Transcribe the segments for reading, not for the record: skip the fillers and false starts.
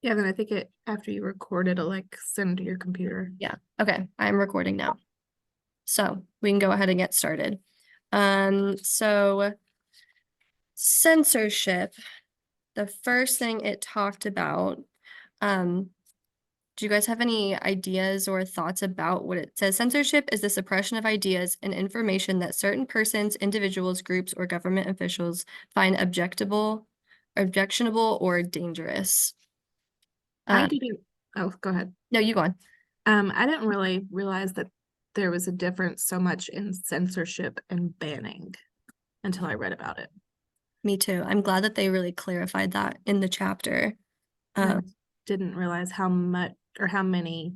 Yeah, then I think it after you record it'll like send to your computer. Yeah. Okay. I'm recording now. So we can go ahead and get started. So censorship, the first thing it talked about, um, do you guys have any ideas or thoughts about what it says? Censorship is the suppression of ideas and information that certain persons, individuals, groups, or government officials find objectionable, or dangerous. I Um, didn't, oh, go ahead. no, you go on. I didn't really realize that there was a difference so much in censorship and banning until I read about it. Me too. I'm glad that they really clarified that in the chapter. I Um, didn't realize how much or how many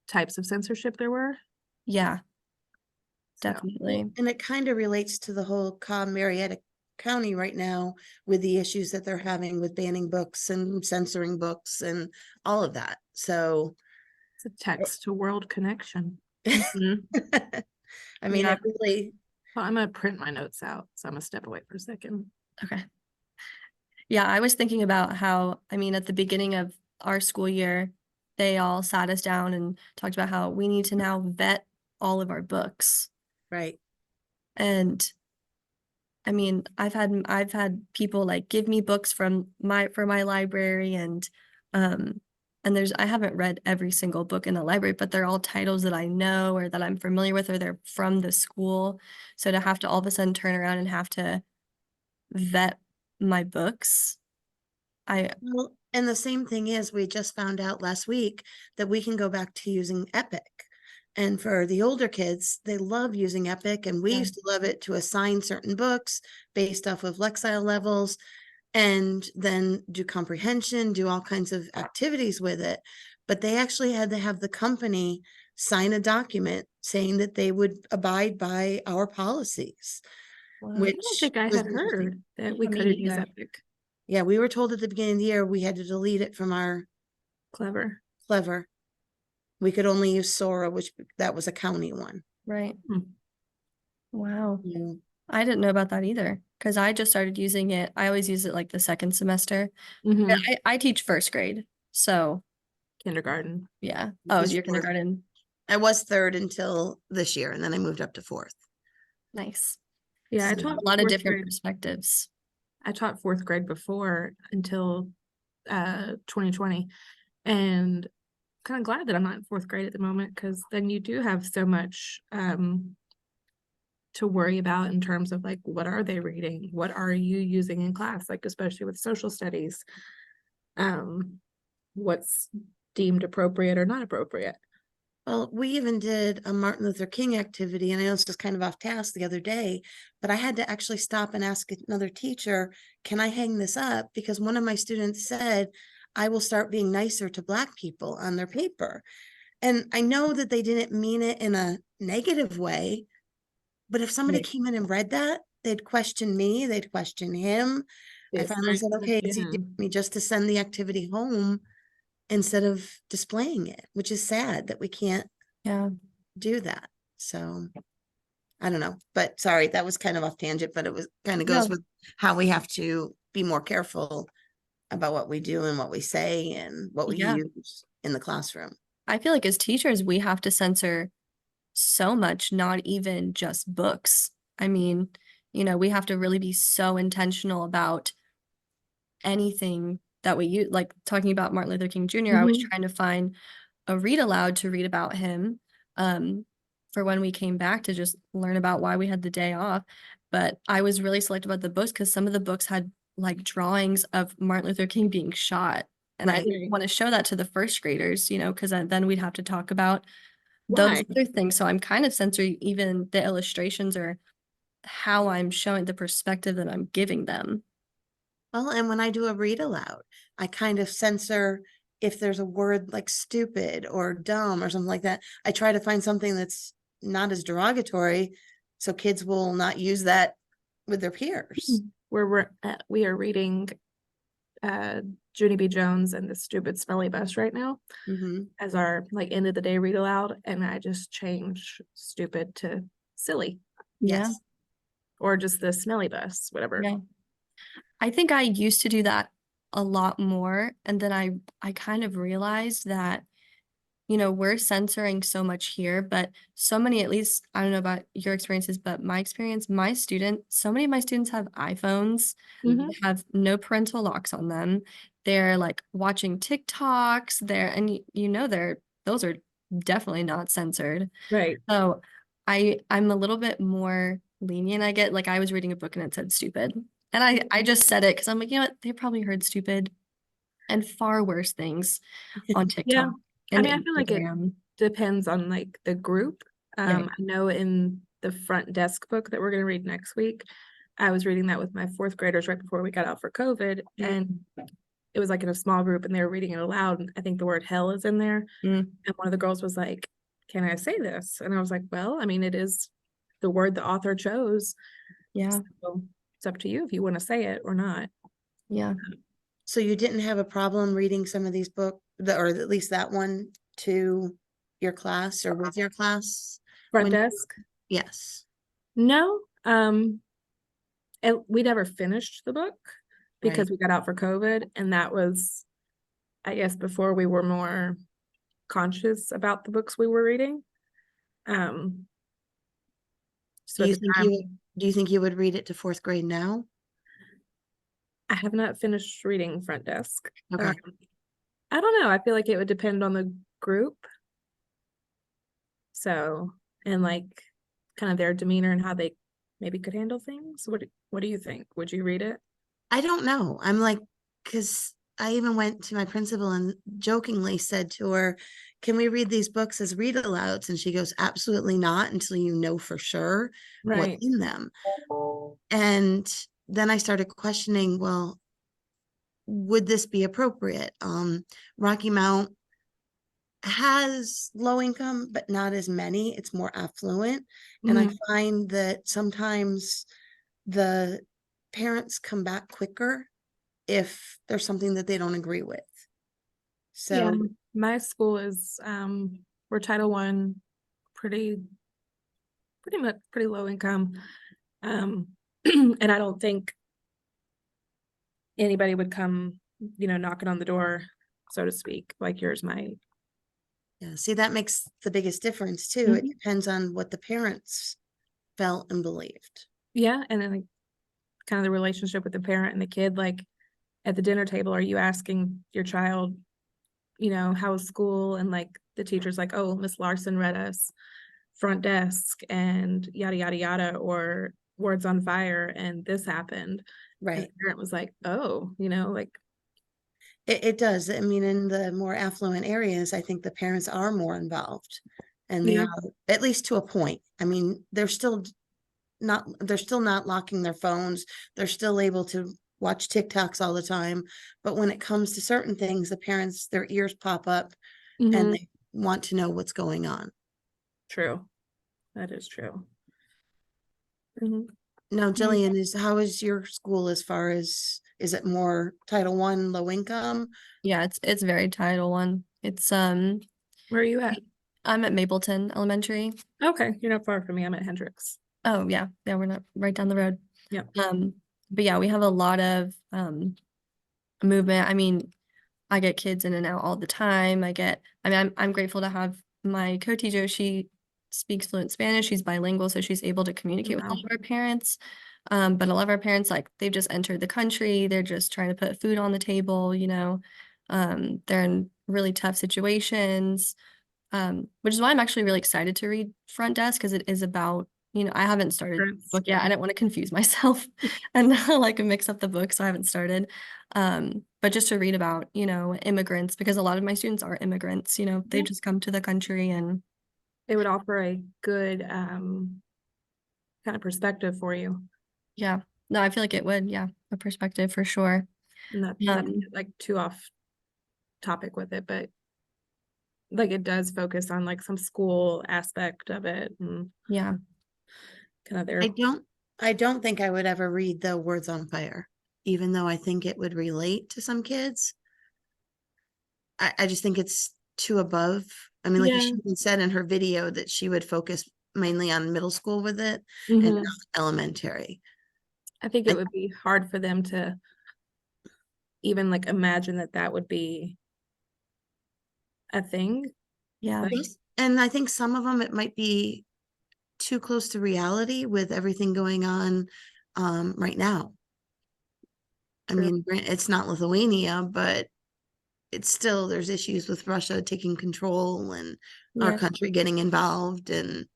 types of censorship there were. yeah, So, definitely. And it kind of relates to the whole Marietta County right now with the issues that they're having with banning books and censoring books and all of that. So, it's a text to world connection. Mhm. I mean, Yeah. it really, Well, I'm gonna print my notes out, so I'm gonna step away for a second. Okay. Yeah, I was thinking about how, I mean, at the beginning of our school year, they all sat us down and talked about how we need to now vet all of our books. right. And I mean, I've had people like give me books from my library, and I haven't read every single book in the library, but they're all titles that I know or that I'm familiar with, or they're from the school. So to have to all of a sudden turn around and have to vet my books, I Well, and the same thing is, we just found out last week that we can go back to using Epic. And for the older kids, they love using Epic, and we Yeah. used to love it to assign certain books based off of Lexile levels and then do comprehension, do all kinds of activities with it. But they actually had to have the company sign a document saying that they would abide by our policies, Wow. I don't which think I was had interesting. heard that we Yeah, me couldn't use neither. Epic. Yeah, we were told at the beginning of the year we had to delete it from our Clever. Clever. We could only use Sora, which that was a county one. Right. Hmm. Wow. Yeah. I didn't know about that either because I just started using it. I always use it like the second semester. Mhm. I teach first grade. So Kindergarten. yeah. Oh, This your fourth. kindergarten. I was third until this year, and then I moved up to fourth. Nice. Yeah, I So- taught A lot of fourth different grade. perspectives. I taught fourth grade before until 2020, and kind of glad that I'm not in fourth grade at the moment because then you do have so much to worry about in terms of like what are they reading, what are you using in class, like especially with social studies, what's deemed appropriate or not appropriate. Well, we even did a Martin Luther King activity, and I know this is kind of off task the other day, but I had to actually stop and ask another teacher, can I hang this up? Because one of my students said, I will start being nicer to Black people on their paper. And I know that they didn't mean it in a negative way, but if somebody Right. came in and read that, they'd question me, they'd question him. I It's finally said, okay, it's easy yeah. for me just to send the activity home instead of displaying it, which is sad that we can't Yeah. do that. So I don't know, but sorry, that was kind of off tangent, but it was kind of No. goes with how we have to be more careful about what we do and what we say and what we Yeah. use in the classroom. I feel like as teachers, we have to censor so much, not even just books. I mean, we have to really be so intentional about anything that we use. Like talking about Martin Luther King Jr., I was Mhm. trying to find a read aloud to read about him for when we came back to just learn about why we had the day off. But I was really selective about the books because some of the books had like drawings of Martin Luther King being shot. And I Right. didn't want to show that to the first graders, because then we'd have to talk about those Why? other things. So I'm kind of censoring even the illustrations or how I'm showing the perspective that I'm giving them. Well, and when I do a read aloud, I kind of censor if there's a word like stupid or dumb or something like that. I try to find something that's not as derogatory so kids will not use that with their peers. We are reading Junie B. Jones and the Stupid Smelly Bus right now Mhm. as our like end of the day read aloud, and I just change stupid to silly Yeah. Yes. or just the smelly bus, whatever. Yeah. I think I used to do that a lot more. And then I kind of realized that, you know, we're censoring so much here, but so many, at least I don't know about your experiences, but my experience, so many of my students have iPhones, Mhm. they have no parental locks on them. They're like watching TikToks there, and you know, those are definitely not censored. Right. So I'm a little bit more lenient. I get like I was reading a book and it said stupid. And I just said it because I'm like, you know what, they probably heard stupid and far worse things on Yeah. TikTok I and mean, I feel like it Instagram. depends on like the group. Yeah. I know in the front desk book that we're going to read next week, I was reading that with my fourth graders right before we got out for COVID. And it was like in a small group and they were reading it aloud. And I think the word hell is in there. Mm, And one of the girls was like, can I say this? And I was like, well, I mean, it is the word the author chose. yeah. So it's up to you if you want to say it or not. Yeah. So you didn't have a problem reading some of these books, or at least that one, to your class or with your class? Front When- desk? Yes. No. We never finished the book because Right. we got out for COVID. And that was, I guess, before we were more conscious about the books we were reading. So Do at you the think time, do you think you would read it to fourth grade now? I have not finished reading Front Desk. Okay. I don't know. I feel like it would depend on the group. So, and like kind of their demeanor and how they maybe could handle things. What do you think? Would you read it? I don't know. I'm like, because I even went to my principal and jokingly said to her, can we read these books as read alouds? And she goes, absolutely not until you know for sure what's Right. in them. And then I started questioning, well, would this be appropriate? Rocky Mount has low income, but not as many. It's more affluent. And I Mhm. find that sometimes the parents come back quicker if there's something that they don't agree with. Yeah, So my school is we're Title I, pretty much pretty low income. And I don't think anybody would come, knocking on the door, so to speak, like yours might. yeah, see, that makes the biggest difference too. It Mhm. depends on what the parents felt and believed. Yeah, and then like kind of the relationship with the parent and the kid, like at the dinner table, are you asking your child, how was school? And like the teacher's like, oh, Miss Larson read us Front Desk and yada yada yada, or Words on Fire and this happened. And Right. the parent was like, oh, like It does. I mean, in the more affluent areas, I think the parents are more involved and they yeah, are, at least to a point. I mean, they're still not locking their phones. They're still able to watch TikToks all the time. But when it comes to certain things, the parents, their ears pop up and mhm, they want to know what's going on. true. That is true. Mhm. Now, Mhm. Jillian, how is your school as far as, is it more Title I, low income? Yeah, it's very Title One. It's Where are you at? I'm at Mapleton Elementary. Okay, you're not far from me. I'm at Hendricks. Oh yeah, yeah, we're not right down the road. Yeah. But yeah, we have a lot of movement. I mean, I get kids in and out all the time. I'm grateful to have my co-teacher. She speaks fluent Spanish. She's bilingual, so she's able to communicate with Wow. all of our parents. But a lot of our parents, like, they've just entered the country. They're just trying to put food on the table, you know. They're in really tough situations. Which is why I'm actually really excited to read Front Desk, because it is about, I haven't started the Parents. book yet. I didn't want to confuse myself and like mix up the book, so I haven't started. But just to read about, immigrants, because a lot of my students are immigrants, they Yeah. just come to the country and It would offer a good kind of perspective for you. yeah. No, I feel like it would, yeah, a perspective for sure. Not to Um, get like too off topic with it, but like it does focus on like some school aspect of it and yeah. kind of their I don't think I would ever read the Words on Fire, even though I think it would relate to some kids. I just think it's too above. I mean, like yeah. she even said in her video that she would focus mainly on middle school with it and Mhm. not elementary. I think it would be hard for them to even like imagine that that would be a thing. Yeah. Like, Yes, and I think some of them, it might be too close to reality with everything going on right now. I True. mean, it's not Lithuania, but it's still, there's issues with Russia taking control and our Yeah. country getting involved and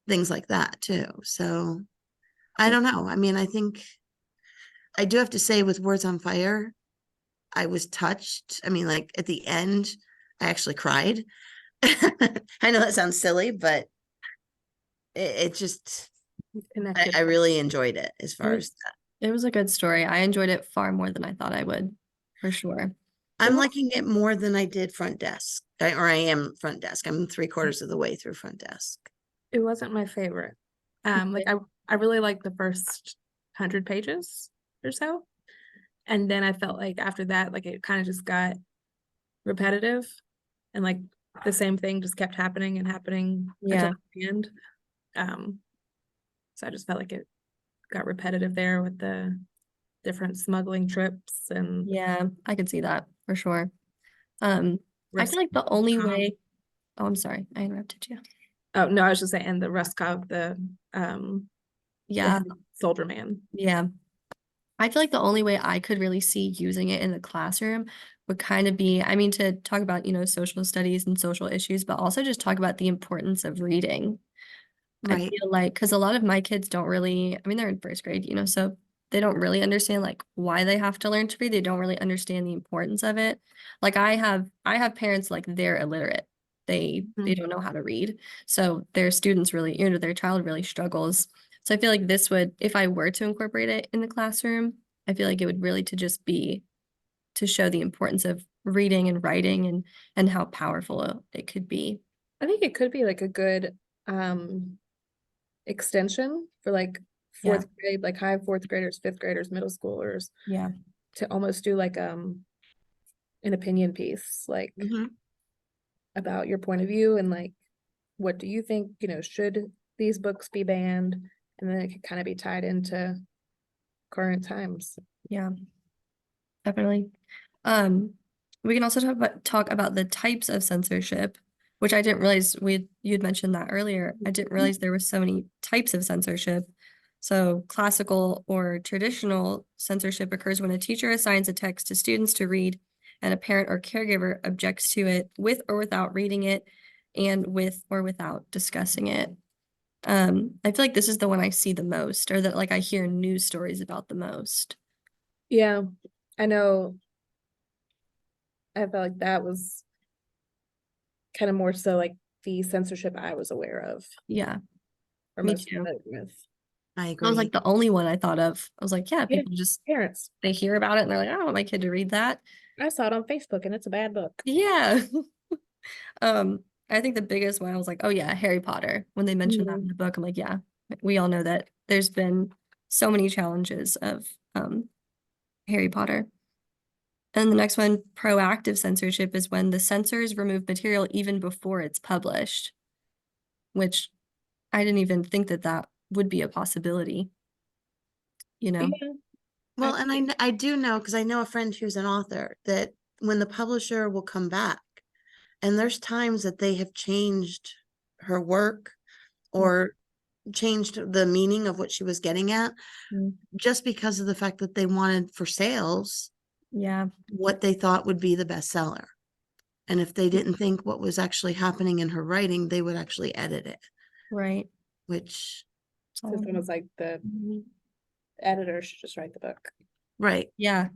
things like that too. So I don't know. I mean, I think I do have to say with Words on Fire, I was touched. I mean, like at the end, I actually cried. I know that sounds silly, but it just, connected. I really enjoyed it as far as It was a good story. I enjoyed it far more than I thought I would, for sure. I'm was- liking it more than I did Front Desk, or I am Front Desk. I'm 3/4 of the way through Front Desk. It wasn't my favorite. Like I really liked the first 100 pages or so. And then I felt like after that, like it kind of just got repetitive and like the same thing just kept happening and happening Yeah. until the end. So I just felt like it got repetitive there with the different smuggling trips and Yeah, I could see that for sure. I Rus- feel like the only Ruskov. way. Oh, I'm sorry, I interrupted you. Oh no, I was just saying and the Ruskov, the Yeah, head soldier man. yeah. I feel like the only way I could really see using it in the classroom would kind of be, I mean, to talk about, social studies and social issues, but also just talk about the importance of reading. I Right. feel like, because a lot of my kids don't really, I mean, they're in first grade, so they don't really understand like why they have to learn to read. They don't really understand the importance of it. Like I have parents like they're illiterate. They don't know how to read. So their students really, their child really struggles. So I feel like this would, if I were to incorporate it in the classroom, I feel like it would really to just be to show the importance of reading and writing and how powerful it could be. I think it could be like a good extension for like Yeah. fourth grade, like high fourth graders, fifth graders, middle schoolers Yeah. to almost do like an opinion piece, like Mhm. about your point of view and like what do you think, should these books be banned? And then it could kind of be tied into current times. Yeah, definitely. We can also talk about the types of censorship, which I didn't realize you'd mentioned that earlier. I didn't realize there were so many types of censorship. So classical or traditional censorship occurs when a teacher assigns a text to students to read and a parent or caregiver objects to it with or without reading it and with or without discussing it. I feel like this is the one I see the most, or that like I hear news stories about the most. Yeah, I know. I felt like that was kind of more so like the censorship I was aware of Yeah, or me most too. familiar with. I That was like agree. the only one I thought of. I was like, yeah, Yeah. people just Parents, they hear about it and they're like, I don't want my kid to read that. I saw it on Facebook and it's a bad book. Yeah. I think the biggest one I was like, oh yeah, Harry Potter. When they mentioned that in the book, I'm like, yeah, we all know that there's been so many challenges of Harry Potter. And the next one, proactive censorship, is when the censors remove material even before it's published, which I didn't even think that would be a possibility, Yeah, Well, and I do know, because I know a friend who's an author, that when the publisher will come back, and there's times that they have changed her work or changed the meaning of what she was getting at, just because of the fact that they wanted for sales Yeah, what they thought would be the bestseller. And if they didn't think what was actually happening in her writing, they would actually edit it, right. which, so it's almost like the editor should just write the book. right. Yeah,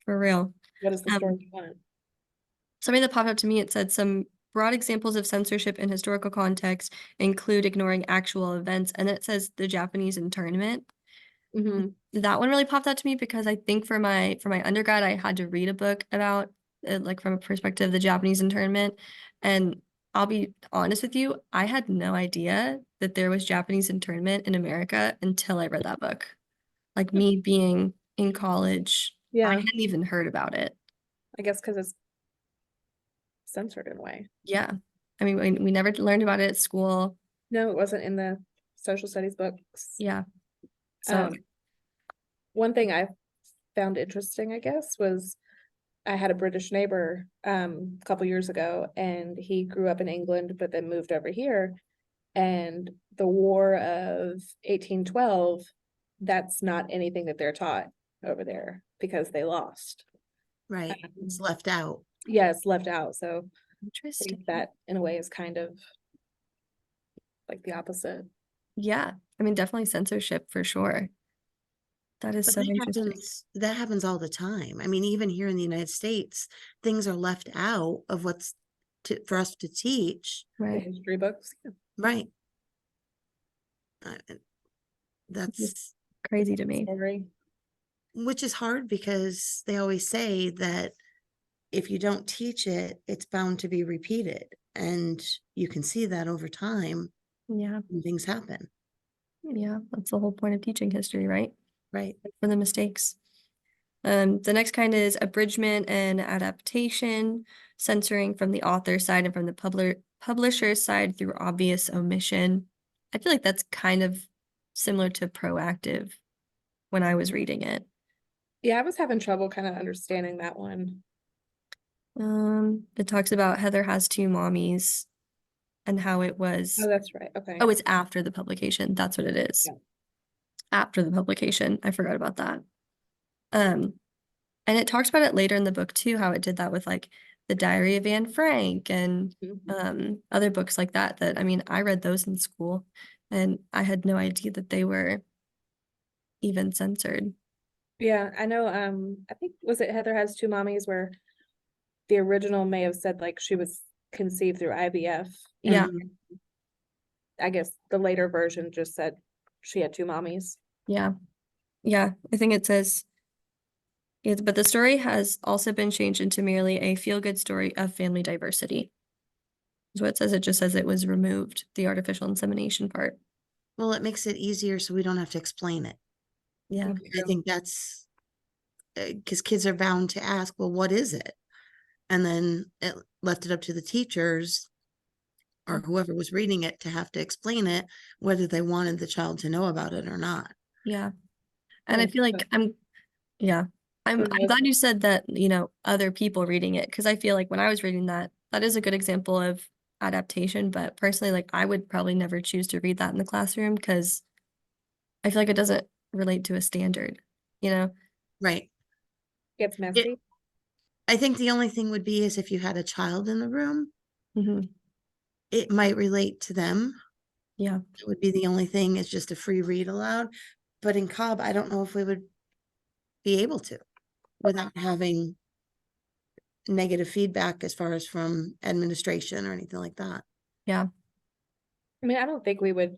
for real. What is the story you want? Something that popped up to me, it said some broad examples of censorship in historical context include ignoring actual events. And then it says the Japanese internment. That one really popped out to me because I think for my undergrad, I had to read a book about like from a perspective of the Japanese internment. And I'll be honest with you, I had no idea that there was Japanese internment in America until I read that book. Like me being in college, I Yeah, hadn't even heard about it. I guess because it's censored in a way. Yeah. I mean, we never learned about it at school. No, it wasn't in the social studies books. Yeah. So, One thing I found interesting, I guess, was I had a British neighbor a couple years ago, and he grew up in England but then moved over here. And the War of 1812, that's not anything that they're taught over there because they lost. Right. It's left out. Yeah, it's left out. So I Interesting. think that in a way is kind of like the opposite. Yeah. I mean, definitely censorship for sure. That is But so interesting. that happens all the time. I mean, even here in the United States, things are left out of what's for us to teach. The Right. history books. Yeah. Right. That's, Crazy to me. Scary. which is hard because they always say that if you don't teach it, it's bound to be repeated. And you can see that over time Yeah. when things happen. Yeah. That's the whole point of teaching history, right? Right. For the mistakes. The next kind is abridgment and adaptation, censoring from the author's side and from the publisher's side through obvious omission. I feel like that's kind of similar to proactive when I was reading it. Yeah, I was having trouble kind of understanding that one. It talks about Heather has two mommies and how it was. Oh, that's right. Okay. Oh, it's after the publication. That's what it is. Yeah. After the publication. I forgot about that. And it talks about it later in the book too, how it did that with like the Diary of Anne Frank and other books like that, I mean, I read those in school and I had no idea that they were even censored. Yeah, I know, I think, was it Heather Has Two Mommies, where the original may have said like she was conceived through IVF. Yeah. and I guess the later version just said she had two mommies. Yeah. Yeah. I think it says, but the story has also been changed into merely a feel-good story of family diversity. Is what it says. It just says it was removed, the artificial insemination part. Well, it makes it easier so we don't have to explain it. Yeah. I think that's because kids are bound to ask, well, what is it? And then it left it up to the teachers or whoever was reading it to have to explain it, whether they wanted the child to know about it or not. Yeah. And I Yeah, feel like I'm was- glad you said that, other people reading it, because I feel like when I was reading that is a good example of adaptation. But personally, like I would probably never choose to read that in the classroom because I feel like it doesn't relate to a standard, Right. Gets messy. I think the only thing would be is if you had a child in the room, Mhm. it might relate to them. Yeah. It would be the only thing, is just a free read aloud. But in Cobb, I don't know if we would be able to without having negative feedback as far as from administration or anything like that. Yeah. I mean, I don't think we would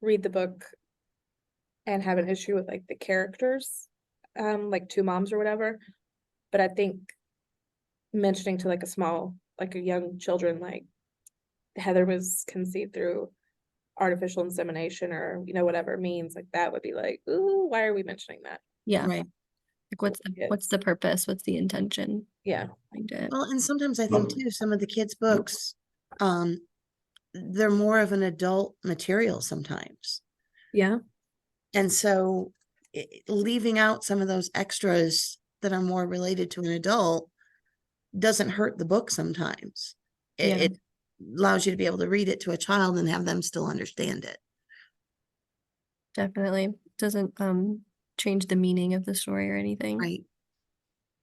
read the book and have an issue with like the characters, like two moms or whatever. But I think mentioning to like a young children, like Heather was conceived through artificial insemination or whatever it means, like that would be like, ooh, why are we mentioning that? Yeah. Right. Like what's the purpose? What's the intention Yeah. behind it? Well, and sometimes I think too, some of the kids' books, they're more of an adult material sometimes. Yeah. And so leaving out some of those extras that are more related to an adult doesn't hurt the book sometimes. It allows you to be able to read it to a child and have them still understand it. Definitely doesn't change the meaning of the story or anything. Right.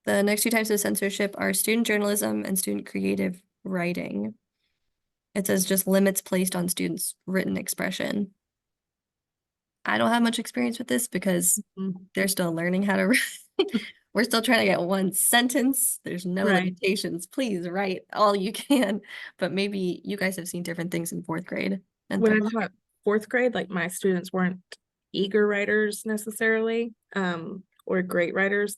The next two types of censorship are student journalism and student creative writing. It says just limits placed on students' written expression. I don't have much experience with this because they're still learning how to write. We're still trying to get one sentence. There's no Right. limitations. Please write all you can. But maybe you guys have seen different things in fourth grade. And When I taught fourth grade, like my students weren't eager writers necessarily, or great writers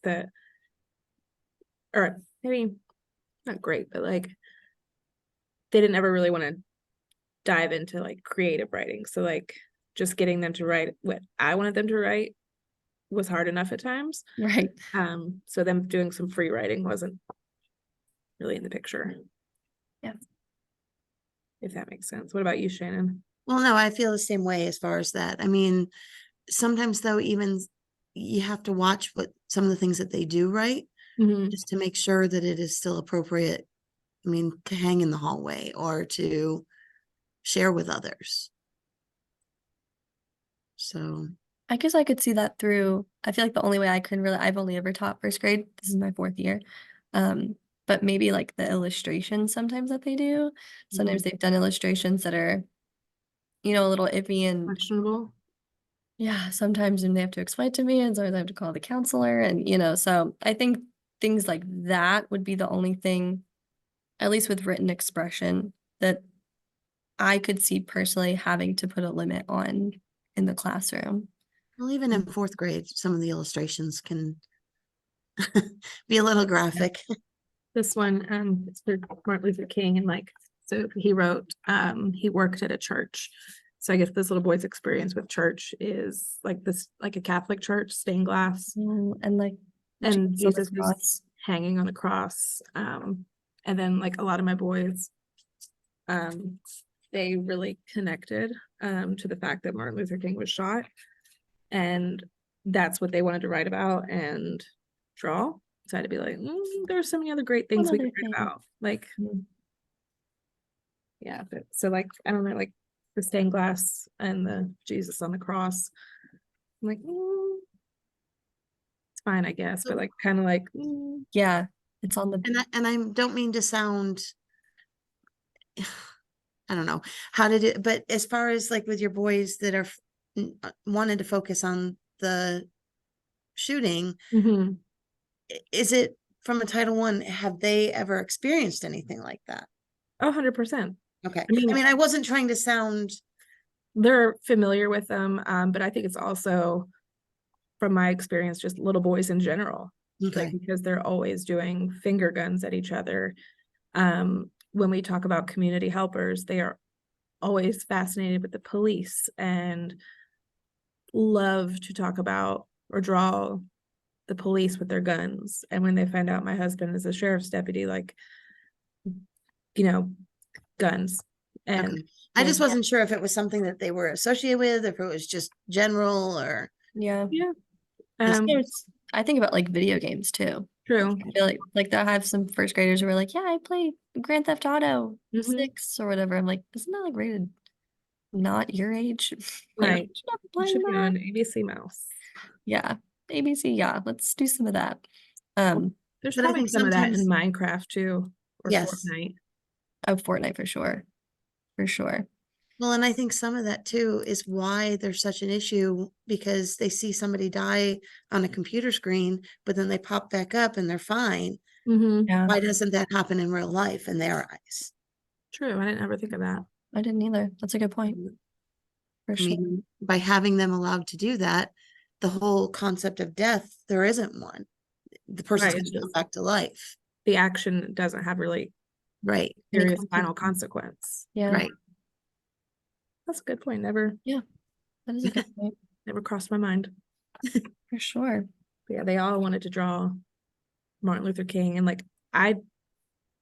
or maybe not great, but like they didn't ever really want to dive into like creative writing. So like just getting them to write what I wanted them to write was hard enough at times. right. So them doing some free writing wasn't really in the picture. Yeah. If that makes sense. What about you, Shannon? Well, no, I feel the same way as far as that. I mean, sometimes though, even you have to watch what some of the things that they do, right? Mhm. Just to make sure that it is still appropriate. I mean, to hang in the hallway or to share with others. So, I guess I could see that through. I feel like the only way I can really, I've only ever taught first grade. This is my 4th year. But maybe like the illustrations sometimes that they do. Sometimes they've done illustrations that are, a little iffy, and Questionable. yeah, sometimes they have to explain to me, and sometimes I have to call the counselor, and so I think things like that would be the only thing, at least with written expression, that I could see personally having to put a limit on in the classroom. well, even in 4th grade, some of the illustrations can be a little graphic. This one, it's for Martin Luther King, and like, so he wrote, he worked at a church. So I guess this little boy's experience with church is like this, like a Catholic church, stained glass, And like and Jesus on the Jesus is cross. hanging on the cross. And then like a lot of my boys, they really connected, to the fact that Martin Luther King was shot. And that's what they wanted to write about and draw. So I had to be like, there are so many other great things we other could write thing. about. Like, Mm. yeah. So like, I don't know, like the stained glass and the Jesus on the cross. I'm like, it's fine, I guess. But So- like, kind of like, Yeah, it's on the And I don't mean to sound, I don't know how to do, but as far as like with your boys that are wanted to focus on the shooting, mhm. is it from a Title I? Have they ever experienced anything like that? 100%. Okay. I mean, I wasn't trying to sound, they're familiar with them, but I think it's also from my experience, just little boys in general, like okay, because they're always doing finger guns at each other. When we talk about community helpers, they are always fascinated with the police and love to talk about or draw the police with their guns. And when they find out my husband is a sheriff's deputy, like, guns. And okay. I when- just wasn't sure if it was something that they were associated with, if it was just general or. yeah. yeah, I think about like video games too. true. I feel like they'll have some first graders who are like, yeah, I play Grand Theft Auto Mhm. 6 or whatever. I'm like, isn't that like rated not your age? Like, Right. you should not be It playing should be that. on ABC Mouse. Yeah. ABC, yeah, let's do some of that. Um, There's But I probably think some of that in sometimes- Minecraft too, or Yes. Fortnite. oh, Fortnite for sure. For sure. Well, and I think some of that too is why there's such an issue, because they see somebody die on a computer screen, but then they pop back up and they're fine. Mm-hmm. Yeah, Why doesn't that happen in real life in their eyes? True. I didn't ever think of that. I didn't either. That's a good point. For I sure. mean, by having them allowed to do that, the whole concept of death, there isn't one. The person's Right, going it's to come just- back to life. The action doesn't have really Right. Any serious consequence- final consequence. Yeah, Right. That's a good point. Never that is a good point. crossed my mind. For sure. But yeah, they all wanted to draw Martin Luther King, and like I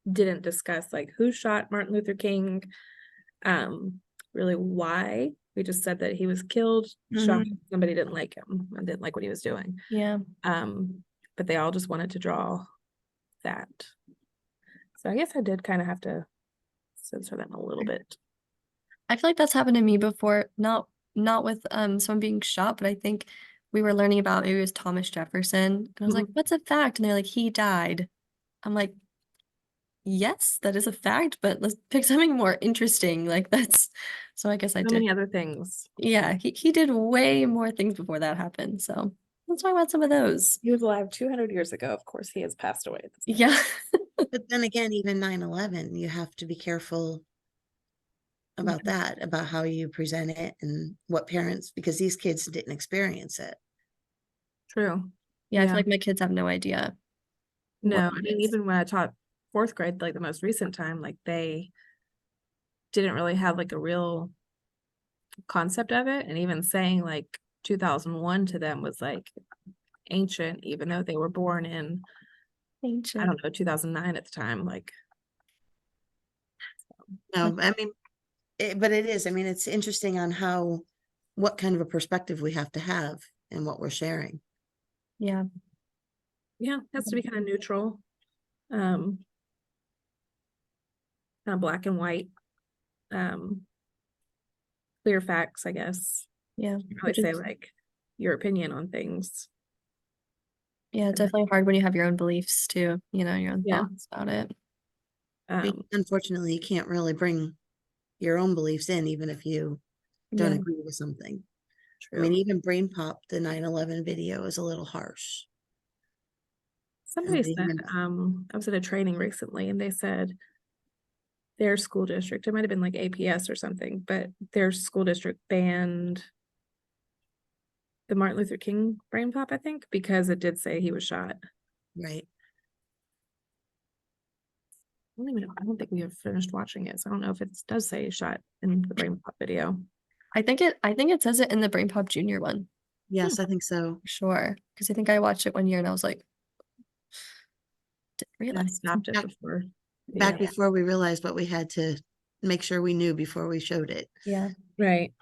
didn't discuss like who shot Martin Luther King, really why. We just said that he was killed, shot, somebody didn't like him and didn't like what he was doing. Yeah. But they all just wanted to draw that. So I guess I did kind of have to censor them a little bit. I feel like that's happened to me before, not with someone being shot, but I think we were learning about, maybe it was Thomas Jefferson, and I was like, what's a fact? And they're like, he died. I'm like, yes, that is a fact, but let's pick something more interesting. Like that's, so I guess I So did. many other things. Yeah, he did way more things before that happened. So let's talk about some of those. He was alive 200 years ago. Of course, he has passed away. Yeah. But then again, even 9/11, you have to be careful about that, about how you present it and what parents, because these kids didn't experience it. True. Yeah, I Yeah. feel like my kids have no idea. No, what I it mean, is. even when I taught 4th grade, like the most recent time, like they didn't really have like a real concept of it. And even saying like 2001 to them was like ancient, even though they were born in, I Ancient. don't know, 2009 at the time. Like, No, I mean, but it is, I mean, it's interesting on what kind of a perspective we have to have and what we're sharing. Yeah. Yeah, it has to be kind of neutral. Kind of black and white. Clear facts, I guess. Yeah. You probably Which say is, like your opinion on things. yeah, it's definitely hard when you have your own beliefs too, you know, your own Yeah. thoughts about it. Unfortunately, you can't really bring your own beliefs in, even if you don't Yeah. agree with something. I True. mean, even Brain Pop, the 9/11 video is a little harsh. Somebody they said, even- I was at a training recently and they said their school district, it might have been like APS or something, but their school district banned the Martin Luther King Brain Pop, I think, because it did say he was shot. Right. I don't think we have finished watching it, so I don't know if it does say shot in the Brain Pop video. I think it says it in the Brain Pop Junior one. Yes, I think so. For sure. Because I think I watched it one year and I was like, didn't I realize. stopped it Back- before. Back Yeah. before we realized what we had to make sure we knew before we showed it. Yeah. Right.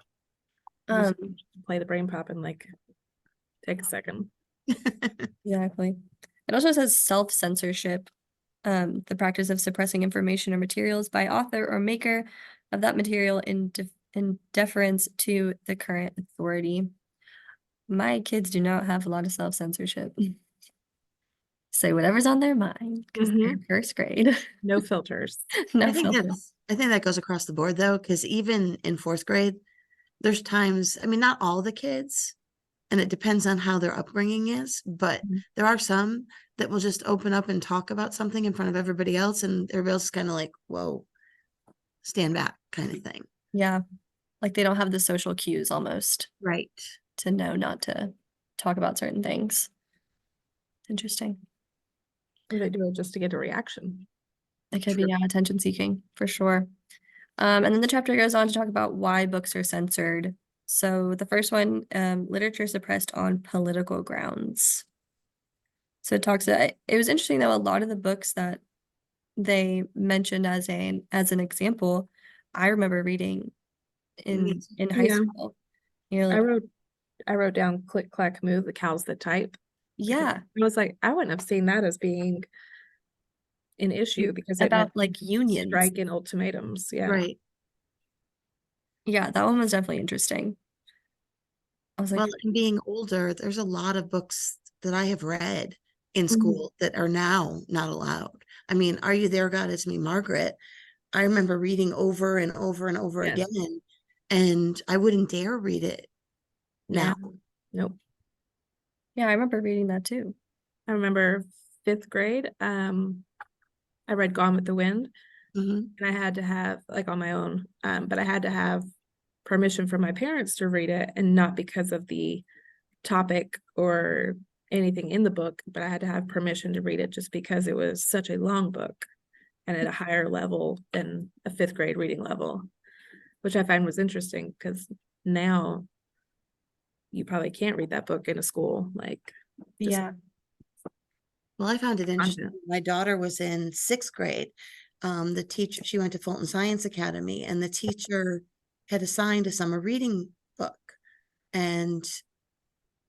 Just Um, play the Brain Pop and like take a second. exactly. It also says self-censorship, the practice of suppressing information or materials by author or maker of that material in deference to the current authority. My kids do not have a lot of self-censorship. Say whatever's on their mind because they're in first grade. No filters. No I think filter. I think that goes across the board though, because even in fourth grade, there's times, I mean, not all the kids, and it depends on how their upbringing is, but Mhm. there are some that will just open up and talk about something in front of everybody else, and everybody else is kind of like, whoa, stand back kind of thing. Yeah. Like they don't have the social cues almost Right. to know not to talk about certain things. Interesting. Or they do it just to get a reaction. It could be, True. yeah, attention seeking for sure. And then the chapter goes on to talk about why books are censored. So the first one, literature suppressed on political grounds. So it talks, it was interesting though, a lot of the books that they mentioned as an example, I remember reading in high Yeah. school. You know, like, I wrote down Click Clack Moo, the cows that type. yeah, I was like, I wouldn't have seen that as being an issue because it about meant like unions. strike and ultimatums. Yeah. Right. Yeah, that one was definitely interesting. I was like, Well, and being older, there's a lot of books that I have read in Mhm. school that are now not allowed. I mean, Are You There, God? It's Me, Margaret. I remember reading over and over and over Yes. again, and I wouldn't dare read it Yeah. now. Nope. yeah, I remember reading that too. I remember 5th grade. I read Gone with the Wind, Mhm. and I had to have like on my own, but I had to have permission from my parents to read it, and not because of the topic or anything in the book, but I had to have permission to read it just because it was such a long book and at a higher level than a 5th grade reading level, which I find was interesting because now you probably can't read that book in a school. Like, just Yeah. Well, I found it interesting. content. My daughter was in 6th grade. The teacher, she went to Fulton Science Academy, and the teacher had assigned a summer reading book. And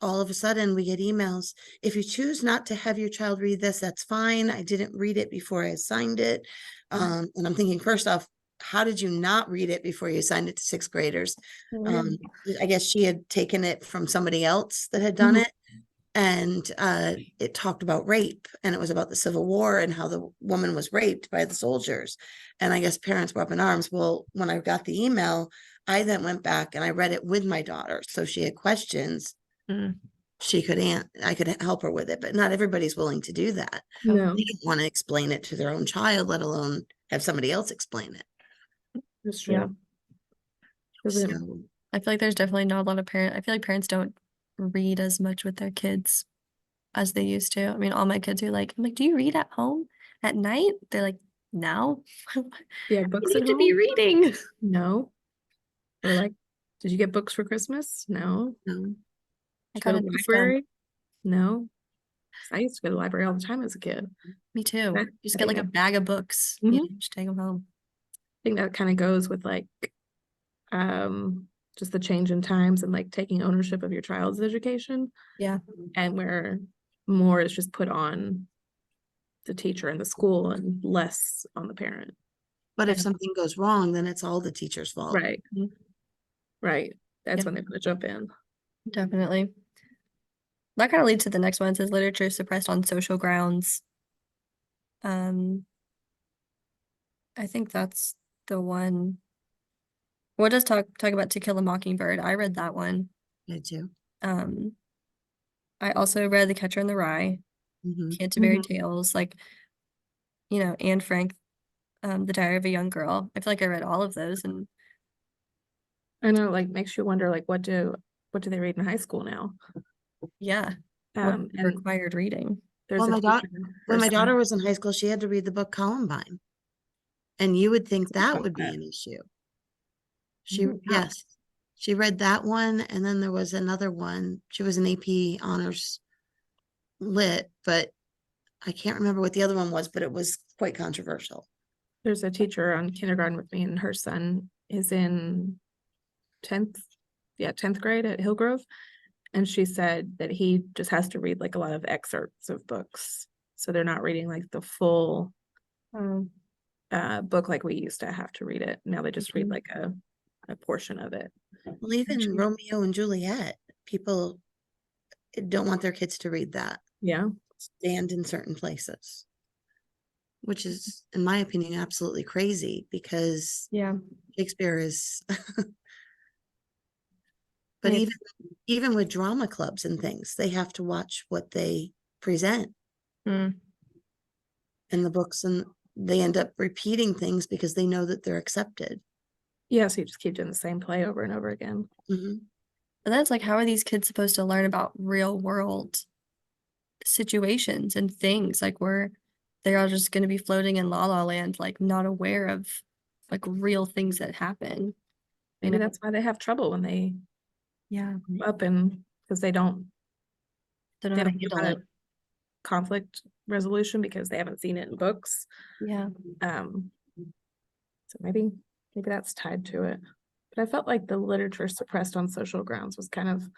all of a sudden we get emails. If you choose not to have your child read this, that's fine. I didn't read it before I assigned it. And I'm thinking, first off, how did you not read it before you assigned it to 6th graders? I guess she had taken it from somebody else that had done Mhm. it. And it talked about rape, and it was about the Civil War and how the woman was raped by the soldiers. And I guess parents were up in arms. Well, when I got the email, I then went back and I read it with my daughter. So she had questions. Mm. I could help her with it, but not everybody's willing to do that. No, They don't want to explain it to their own child, let alone have somebody else explain it. it's Yeah. true. 'Cause it- So I feel like there's definitely not a lot of I feel like parents don't read as much with their kids as they used to. I mean, all my kids are like, I'm like, do you read at home at night? They're like, no. Do you have You books at need to be home? reading. No. Or like, did you get books for Christmas? No. no. Did I you go to got the a discount. library? No. 'Cause I used to go to the library all the time as a kid. Me too. I- Just I get think like a that- bag of books. Mhm. You know, just take them home. I think that kind of goes with like just the change in times and like taking ownership of your child's education. Yeah. And where more is just put on the teacher and the school and less on the parent. But if Yeah. something goes wrong, then it's all the teacher's fault. Right. Right. That's Yep. when they're gonna jump in. Definitely. That kind of leads to the next one. It says literature suppressed on social grounds. I think that's the one. What does talk about To Kill a Mockingbird? I read that one. I do. I also read The Catcher in the Rye, Mhm. Canterbury Tales, like, Anne Frank, The Diary of a Young Girl. I feel like I read all of those, and I know, like, makes you wonder, like, what do they read in high school now? yeah, what And required reading. there's Well, a my daughter, teacher, when her my son- daughter was in high school, she had to read the book Columbine. And you would think that about would be that. an issue. She, Mhm. yes, she read that one, and then there was another one. She was an AP honors lit, but I can't remember what the other one was, but it was quite controversial. There's a teacher on kindergarten with me, and her son is in 10th grade at Hillgrove. And she said that he just has to read like a lot of excerpts of books. So they're not reading like the full book like we used to have to read it. Now they just read like a portion of it. Well, even Romeo and Juliet, people don't want their kids to read that. Yeah. Stand in certain places, which is, in my opinion, absolutely crazy because Yeah. Shakespeare is. But It's- even with drama clubs and things, they have to watch what they present Mm. in the books, and they end up repeating things because they know that they're accepted. Yeah, so you just keep doing the same play over and over again. Mhm. But that's like, how are these kids supposed to learn about real world situations and things? Like, they're all just going to be floating in La La Land, like not aware of like real things that happen. Maybe that's why they have trouble when they Yeah, come up, and because they don't they don't know how to know handle how it. to conflict resolution because they haven't seen it in books. Yeah. So maybe that's tied to it. But I felt like the literature suppressed on social grounds was kind of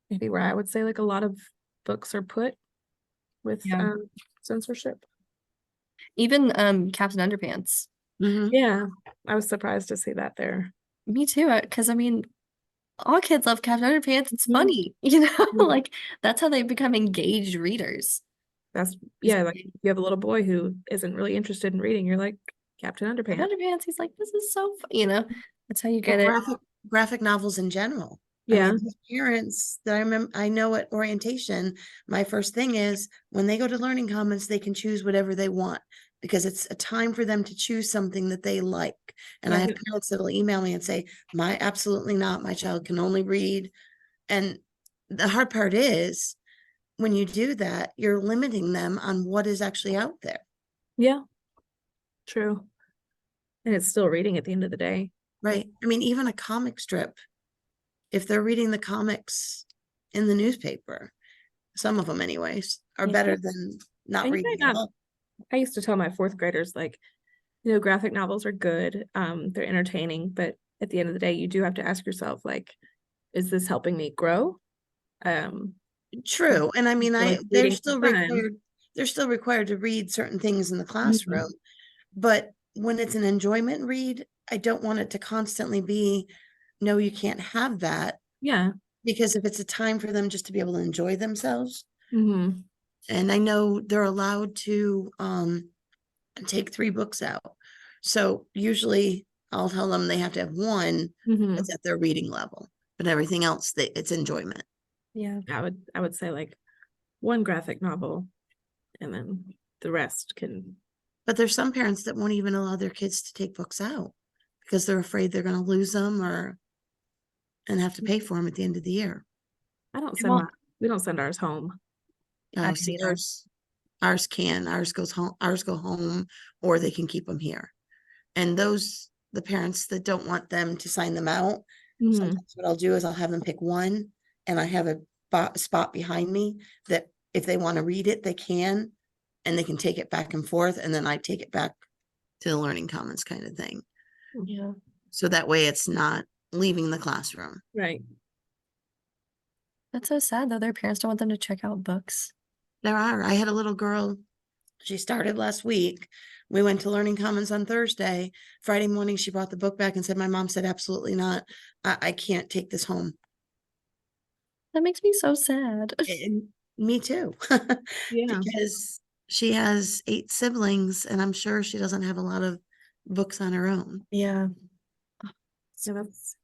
maybe where I would say like a lot of books are put with Yeah. censorship. Even Captain Underpants. Mhm. Yeah, I was surprised to see that there. Me too, because I mean, all kids love Captain Underpants. It's Mhm. funny, Mhm. like that's how they become engaged readers. That's like you have a little boy who isn't really interested in reading, you're like, Captain Captain Underpants. Underpants, he's like, this is so fun, that's how you Well, get it. graphic novels in general. I Yeah. mean, these parents that I know at orientation, my first thing is when they go to Learning Commons, they can choose whatever they want because it's a time for them to choose something that they like. And I Yeah. have parents that'll email me and say, absolutely not. My child can only read. And the hard part is when you do that, you're limiting them on what is actually out there. Yeah. True. And it's still reading at the end of the day. Right. I mean, even a comic strip, if they're reading the comics in the newspaper, some of them anyways, are Yeah. better than not And you reading might at not- all. I used to tell my fourth graders, like, graphic novels are good. They're entertaining, but at the end of the day, you do have to ask yourself, like, is this helping me grow? True. And I mean, So, like, they're reading still for fun. required to read certain things in the classroom. But when it's an enjoyment read, I don't want it to constantly be, no, you can't have that. Yeah. Because if it's a time for them just to be able to enjoy themselves, Mm-hmm. and I know they're allowed to take 3 books out. So usually I'll tell them they have to have one Mm-hmm. that's at their reading level, but everything else it's enjoyment. Yeah. I would say like one graphic novel, and then the rest can. But there's some parents that won't even allow their kids to take books out because they're afraid they're going to lose them and have to pay for them at the end of the year. I don't They send won't- we don't send ours home. I See, don't either. ours go home, or they can keep them here. And the parents that don't want them to sign them out, Mhm. sometimes what I'll do is I'll have them pick one, and I have a spot behind me that if they want to read it, they can, and they can take it back and forth, and then I take it back to the Learning Commons kind of thing. Yeah. So that way it's not leaving the classroom. Right. That's so sad though. Their parents don't want them to check out books. There are. I had a little girl, she started last week. We went to Learning Commons on Thursday. Friday morning, she brought the book back and said, my mom said, absolutely not. I can't take this home. That makes me so sad. And me too. Yeah. Because she has 8 siblings and I'm sure she doesn't have a lot of books on her own. Yeah, So that's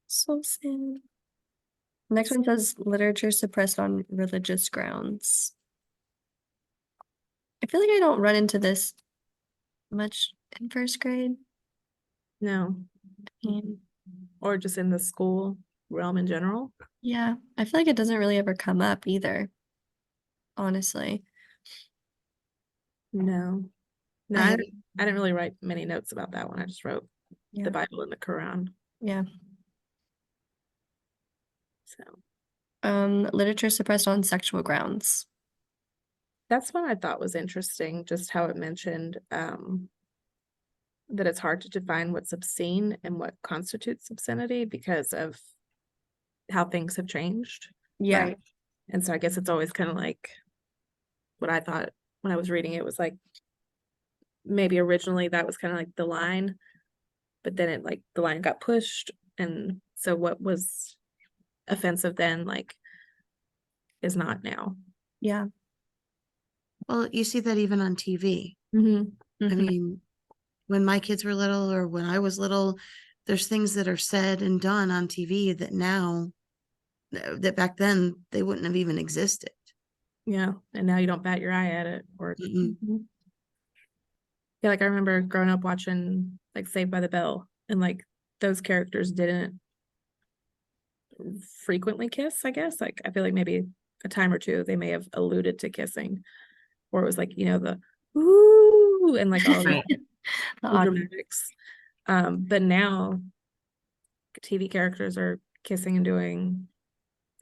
so sad. Next one says literature suppressed on religious grounds. I feel like I don't run into this much in first grade. no, And or just in the school realm in general. yeah, I feel like it doesn't really ever come up either. Honestly. No, no, I I have- didn't really write many notes about that one. I just wrote Yeah. the Bible and the Quran. Yeah. So Literature suppressed on sexual grounds. that's one I thought was interesting, just how it mentioned that it's hard to define what's obscene and what constitutes obscenity because of how things have changed. Yeah. Right. And so I guess it's always kind of like what I thought when I was reading it was like maybe originally that was kind of like the line, but then it like the line got pushed. And so what was offensive then like is not now. Yeah. Well, you see that even on TV. Mm-hmm. I mean, when my kids were little or when I was little, there's things that are said and done on TV that now, that back then they wouldn't have even existed. Yeah. And now you don't bat your eye at it or Mm-mm. yeah, like I remember growing up watching like Saved by the Bell and like those characters didn't frequently kiss, I guess. Like I feel like maybe a time or two they may have alluded to kissing, or it was like, the ooh and like all Right. the dramatics. But now TV characters are kissing and doing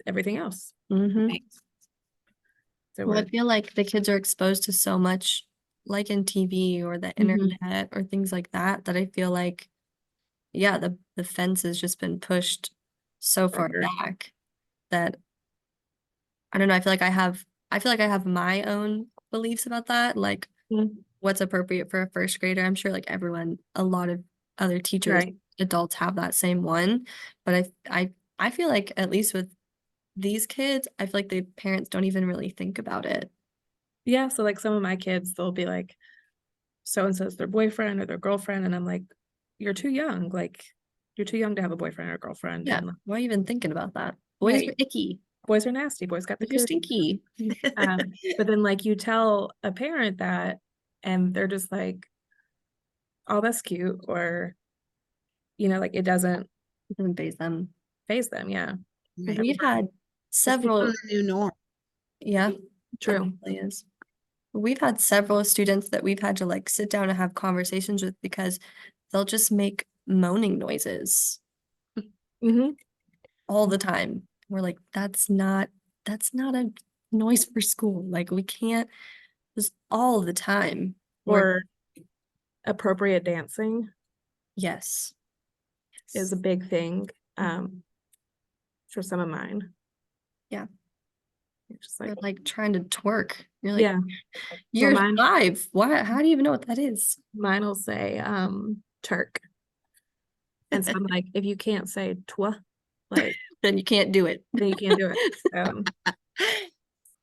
everything else. Mm-hmm. So Well, I we're feel like the kids are exposed to so much, like in TV or the internet or things like that, that I feel like, yeah, the fence has just been pushed so far sure. back that I don't know. I feel like I have my own beliefs about that, like Mhm. what's appropriate for a first grader. I'm sure like a lot of other teachers, Right. adults have that same one, but I feel like at least with these kids, I feel like the parents don't even really think about it. Yeah. So like some of my kids, they'll be like, so and so's their boyfriend or their girlfriend, and I'm like, you're too young. Like you're too young to have a boyfriend or a girlfriend. Yeah, And like, why even thinking about that? Boys are right. icky. Boys are nasty. Boys got the Boys are cooties. stinky. But then like you tell a parent that and they're just like, oh, that's cute, or like it doesn't Doesn't faze them. faze them. Yeah. Right. We've had It's become several, the new norm. yeah, True. definitely is. We've had several students that we've had to like sit down and have conversations with because they'll just make moaning noises Mm-hmm. all the time. We're like, that's not a noise for school. Like we can't just all the time. Or appropriate dancing Yes. is a big thing for some of mine. Yeah. It's just They're like, like trying to twerk. You're like, yeah. you're mine- 5. Why? How do you even know what that is? Mine will say Turk. And so I'm like, if you can't say twa, like Then you can't do it. then you can't do it.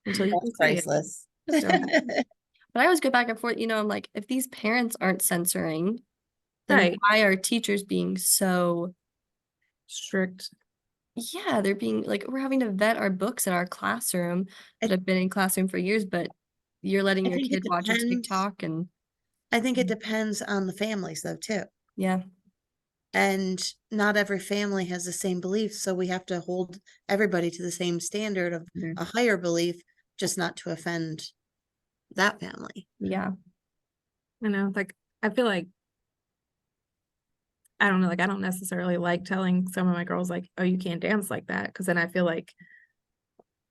Until you can say it. Priceless. So, But I always go back and forth, I'm like, if these parents aren't censoring, then right. why are teachers being so, Strict. yeah, they're being like, we're having to vet our books in our classroom that have been in classroom for years, but you're letting I your think it kid watch a depends. TikTok and I think it depends on the families though, too. yeah, And not every family has the same beliefs, so we have to hold everybody to the same standard of Mhm. a higher belief, just not to offend that family. yeah, I know, like I feel like I don't know, like I don't necessarily like telling some of my girls like, oh, you can't dance like that, because then I feel like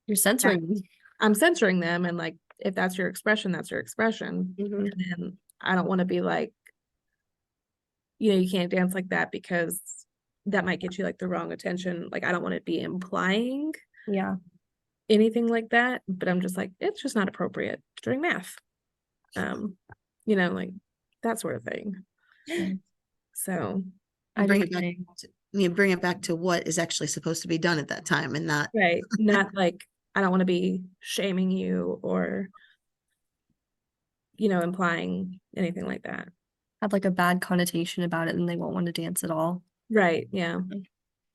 you're censoring them. I'm censoring them, and like if that's your expression, that's your expression. Mhm. And I don't want to be like, you can't dance like that because that might get you like the wrong attention. Like I don't want to be implying Yeah, anything like that, but I'm just like, it's just not appropriate during math. Like that sort of thing. So, I Bring just it back think, you bring it back to what is actually supposed to be done at that time and not, right. Not like, I don't want to be shaming you or, implying anything like that. have like a bad connotation about it and they won't want to dance at all. Right. Yeah.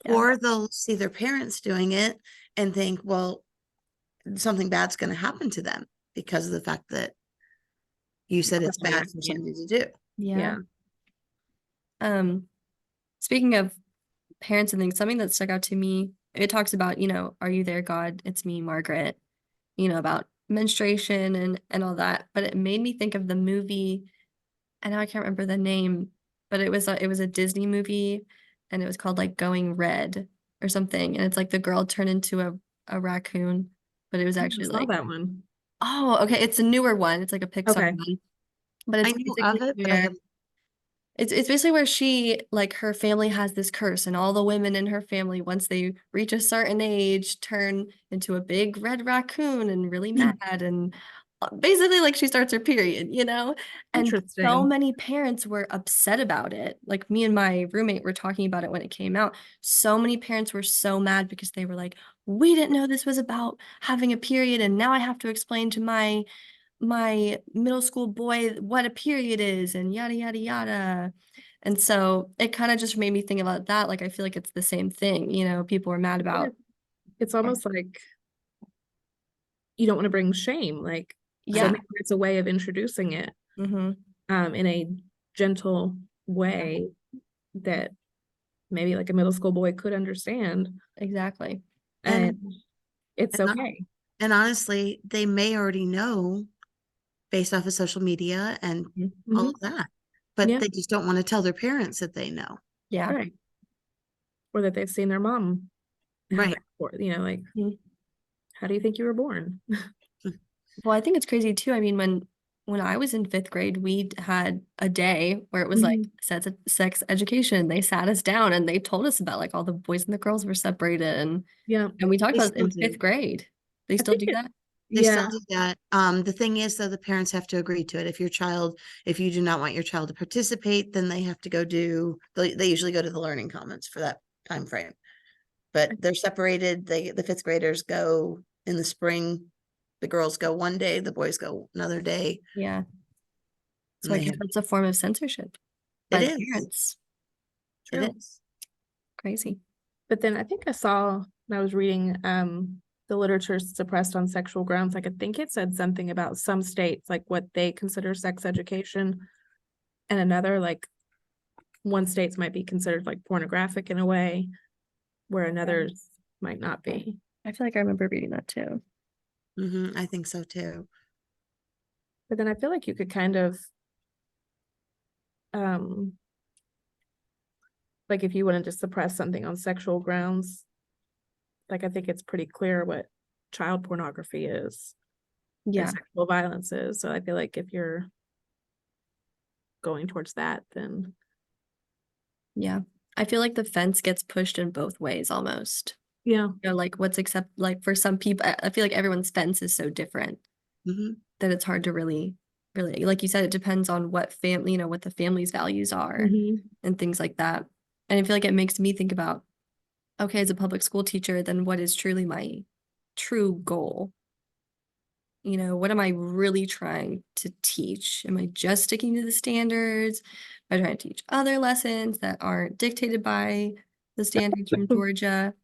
Yeah. or they'll see their parents doing it and think, well, something bad's going to happen to them because of the fact that you said it's Question bad for asking. somebody to do. Yeah. Yeah. Speaking of parents and things, something that stuck out to me, it talks about, are you there, God? It's me, Margaret, about menstruation and all that. But it made me think of the movie, and now I can't remember the name, but it was a Disney movie and it was called like Going Red or something. And it's like the girl turned into a raccoon, but it was I actually saw like, that one. oh, okay, it's a newer one. It's like a Pixar Okay. one. But I it's knew basically of it, but I where have it's basically where she, like, her family has this curse, and all the women in her family, once they reach a certain age, turn into a big red raccoon and really mad, and basically like she starts her period, and so Interesting. many parents were upset about it. Like, me and my roommate were talking about it when it came out. So many parents were so mad because they were like, we didn't know this was about having a period, and now I have to explain to my middle school boy what a period is and yada yada yada. And so it kind of just made me think about that. Like, I feel like it's the same thing, people are mad about. It's almost like you don't want to bring shame. Like, so Yeah. maybe it's a way of introducing it Mm-hmm. in a gentle way that maybe like a middle school boy could understand, Exactly. and and it's and, okay. and honestly, they may already know based off of social media and all Mhm. of that, but Yeah. they just don't want to tell their parents that they know. Yeah. Right. Or that they've seen their mom have Right. it, or like, Mhm. how do you think you were born? Well, I think it's crazy too. I mean, when I was in fifth grade, we had a day where it was like sex education. They sat us down and they told us about like all the boys and the girls were separated, Yeah. and we talked They about it still in do. fifth grade. They I still think do it, that? They still yeah. do that. The thing is, though, the parents have to agree to it. If you do not want your child to participate, then they have to they usually go to the Learning Commons for that time frame. But they're separated. The fifth graders go in the spring. The girls go one day, the boys go another day. Yeah. So And I they guess have, that's a form of censorship by it the is. parents. It True. is crazy. But then I think I saw when I was reading the literature suppressed on sexual grounds, like I think it said something about some states, like what they consider sex education, and another, like one states might be considered like pornographic in a way, where another's might not be. I feel like I remember reading that too. I think so too. But then I feel like you could kind of um like if you wanted to suppress something on sexual grounds, like I think it's pretty clear what child pornography is and Yeah. sexual violence is. So I feel like if you're going towards that, then Yeah. I feel like the fence gets pushed in both ways almost. yeah. Like what's like for some people, I feel like everyone's fence is so different hmm that it's hard to really, like you said, it depends on what family, what the family's values are and things like that. And I feel like it makes me think about, okay, as a public school teacher, then what is truly my true goal? What am I really trying to teach? Am I just sticking to the standards? Am I trying to teach other lessons that aren't dictated by the standards from Georgia?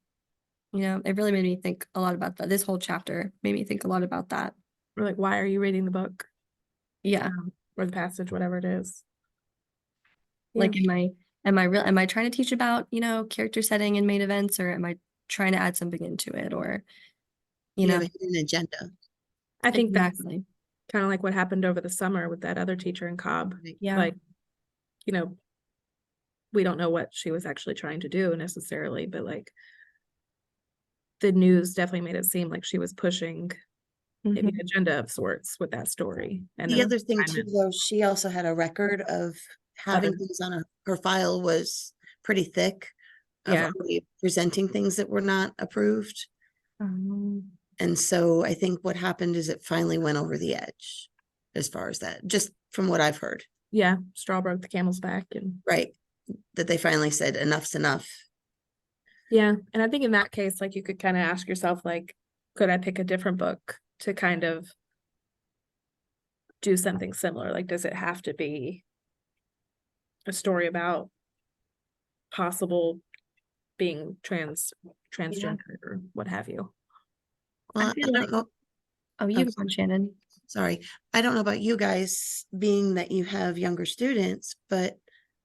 It really made me think a lot about that. This whole chapter made me think a lot about that. Or like, why are you reading the book Yeah. or the passage, whatever it is? Like, am I trying to teach about, character setting and main events, or am I trying to add something into it? Or, You have a hidden agenda. I think that's exactly. kind of like what happened over the summer with that other teacher in Cobb. Right. Yeah. Like, we don't know what she was actually trying to do necessarily, but like the news definitely made it seem like she was pushing maybe an Mhm. agenda of sorts with that story. And The then other thing too, though, she also had a record of having Other- things on her file was pretty thick of yeah, already presenting things that were not approved. Um, And so I think what happened is it finally went over the edge as far as that, just from what I've heard, Yeah, straw broke the camel's back, and right? That they finally said enough's enough. yeah, and I think in that case, like, you could kind of ask yourself, like, could I pick a different book to kind of do something similar? Like, does it have to be a story about possible being transgender or what have you? Well, feel I like- don't know. Oh, you go on, Shannon. Sorry. I don't know about you guys, being that you have younger students, but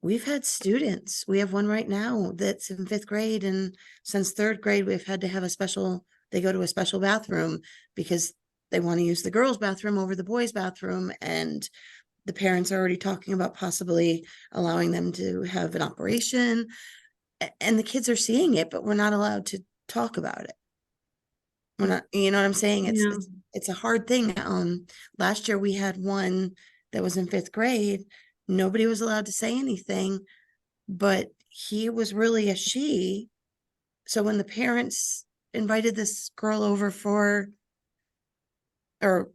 we've had students. We have one right now that's in 5th grade, and since 3rd grade, we've had to have they go to a special bathroom because they want to use the girls' bathroom over the boys' bathroom. And the parents are already talking about possibly allowing them to have an operation. And the kids are seeing it, but we're not allowed to talk about it. We're not, you know what I'm saying? Yeah. It's a hard thing. Last year we had one that was in 5th grade. Nobody was allowed to say anything, but he was really a she. So when the parents invited this girl over or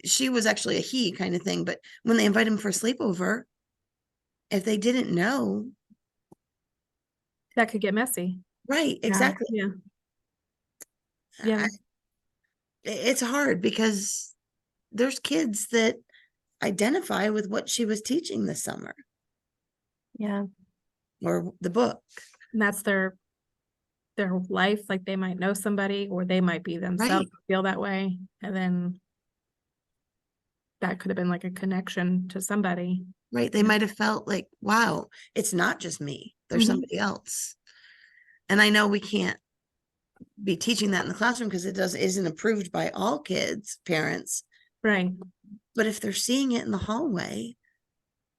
she was actually a he kind of thing, but when they invite him for a sleepover, if they didn't know, That could get messy. right, exactly. Yeah. Yeah. It's hard because there's kids that identify with what she was teaching this summer Yeah. or the book. And that's their life. Like, they might know somebody, or they might be themselves, feel that way. And then that could have been like a connection to somebody. Right. They might have felt like, wow, it's not just me. There's Mhm. somebody else. And I know we can't be teaching that in the classroom because isn't approved by all kids, parents. Right. But if they're seeing it in the hallway,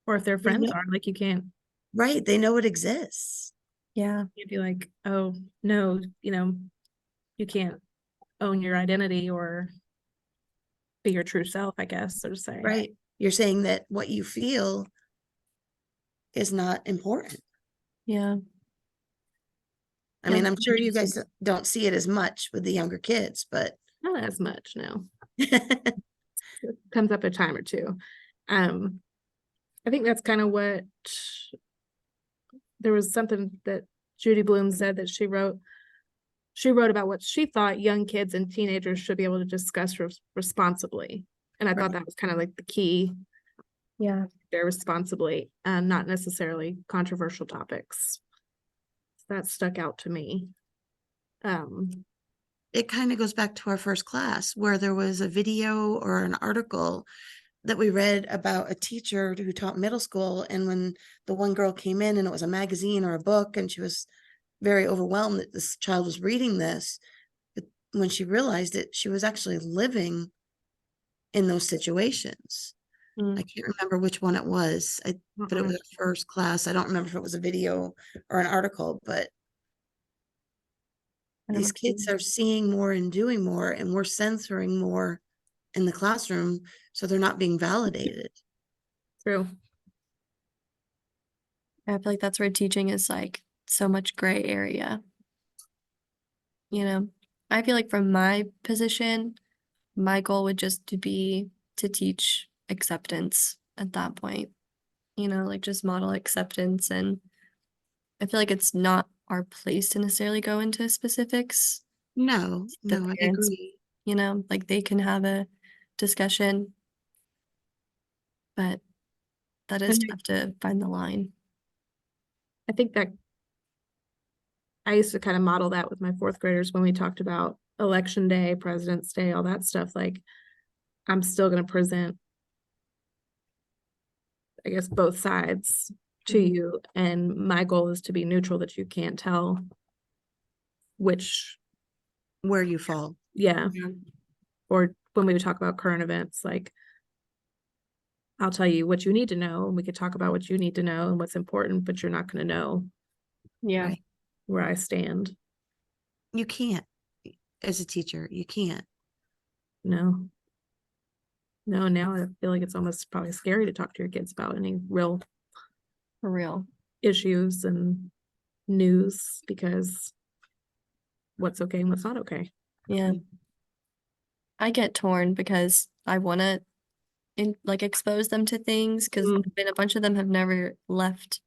Or if their They friends know- are, like, you can't right, they know it exists. Yeah. be like, oh no, you can't own your identity or be your true self, I guess, so to say. Right. You're saying that what you feel is not important. Yeah. I mean, Yeah, I'm sure you guys interesting. don't see it as much with the younger kids, but Not as much, no. It comes up a time or two. I think that's kind of what there was something that Judy Bloom said that she wrote about what she thought young kids and teenagers should be able to discuss responsibly. And I thought Right. that was kind of like the key Yeah. there, responsibly, and not necessarily controversial topics. That stuck out to me. It kind of goes back to our first class where there was a video or an article that we read about a teacher who taught middle school. And when the one girl came in and it was a magazine or a book, and she was very overwhelmed that this child was reading this, but when she realized it, she was actually living in those situations. Mm. I can't remember which one it was, but it was a first class. I don't remember if it was a video or an article, but these kids are seeing more and doing more, and we're censoring more in the classroom, so they're not being validated. True. I feel like that's where teaching is like so much gray area. I feel like from my position, my goal would just to be to teach acceptance at that point. Like just model acceptance. And I feel like it's not our place to necessarily go into specifics. No, The no, I parents, agree. like they can have a discussion, but that is And tough to find the line. I think that I used to kind of model that with my 4th graders when we talked about Election Day, President's Day, all that stuff. Like, I'm still going to present, I guess, both sides to Mhm. you. And my goal is to be neutral, that you can't tell which, Where you fall. yeah. Or when we would talk about current events, like, I'll tell you what you need to know, and we could talk about what you need to know and what's important, but you're not going to know Yeah. Right. where I stand. You can't, as a teacher, you can't. No. No, now I feel like it's almost probably scary to talk to your kids about any real For real. issues and news, because what's okay and what's not okay. Yeah. I get torn because I want to like expose them to things because Mm. a bunch of them have never left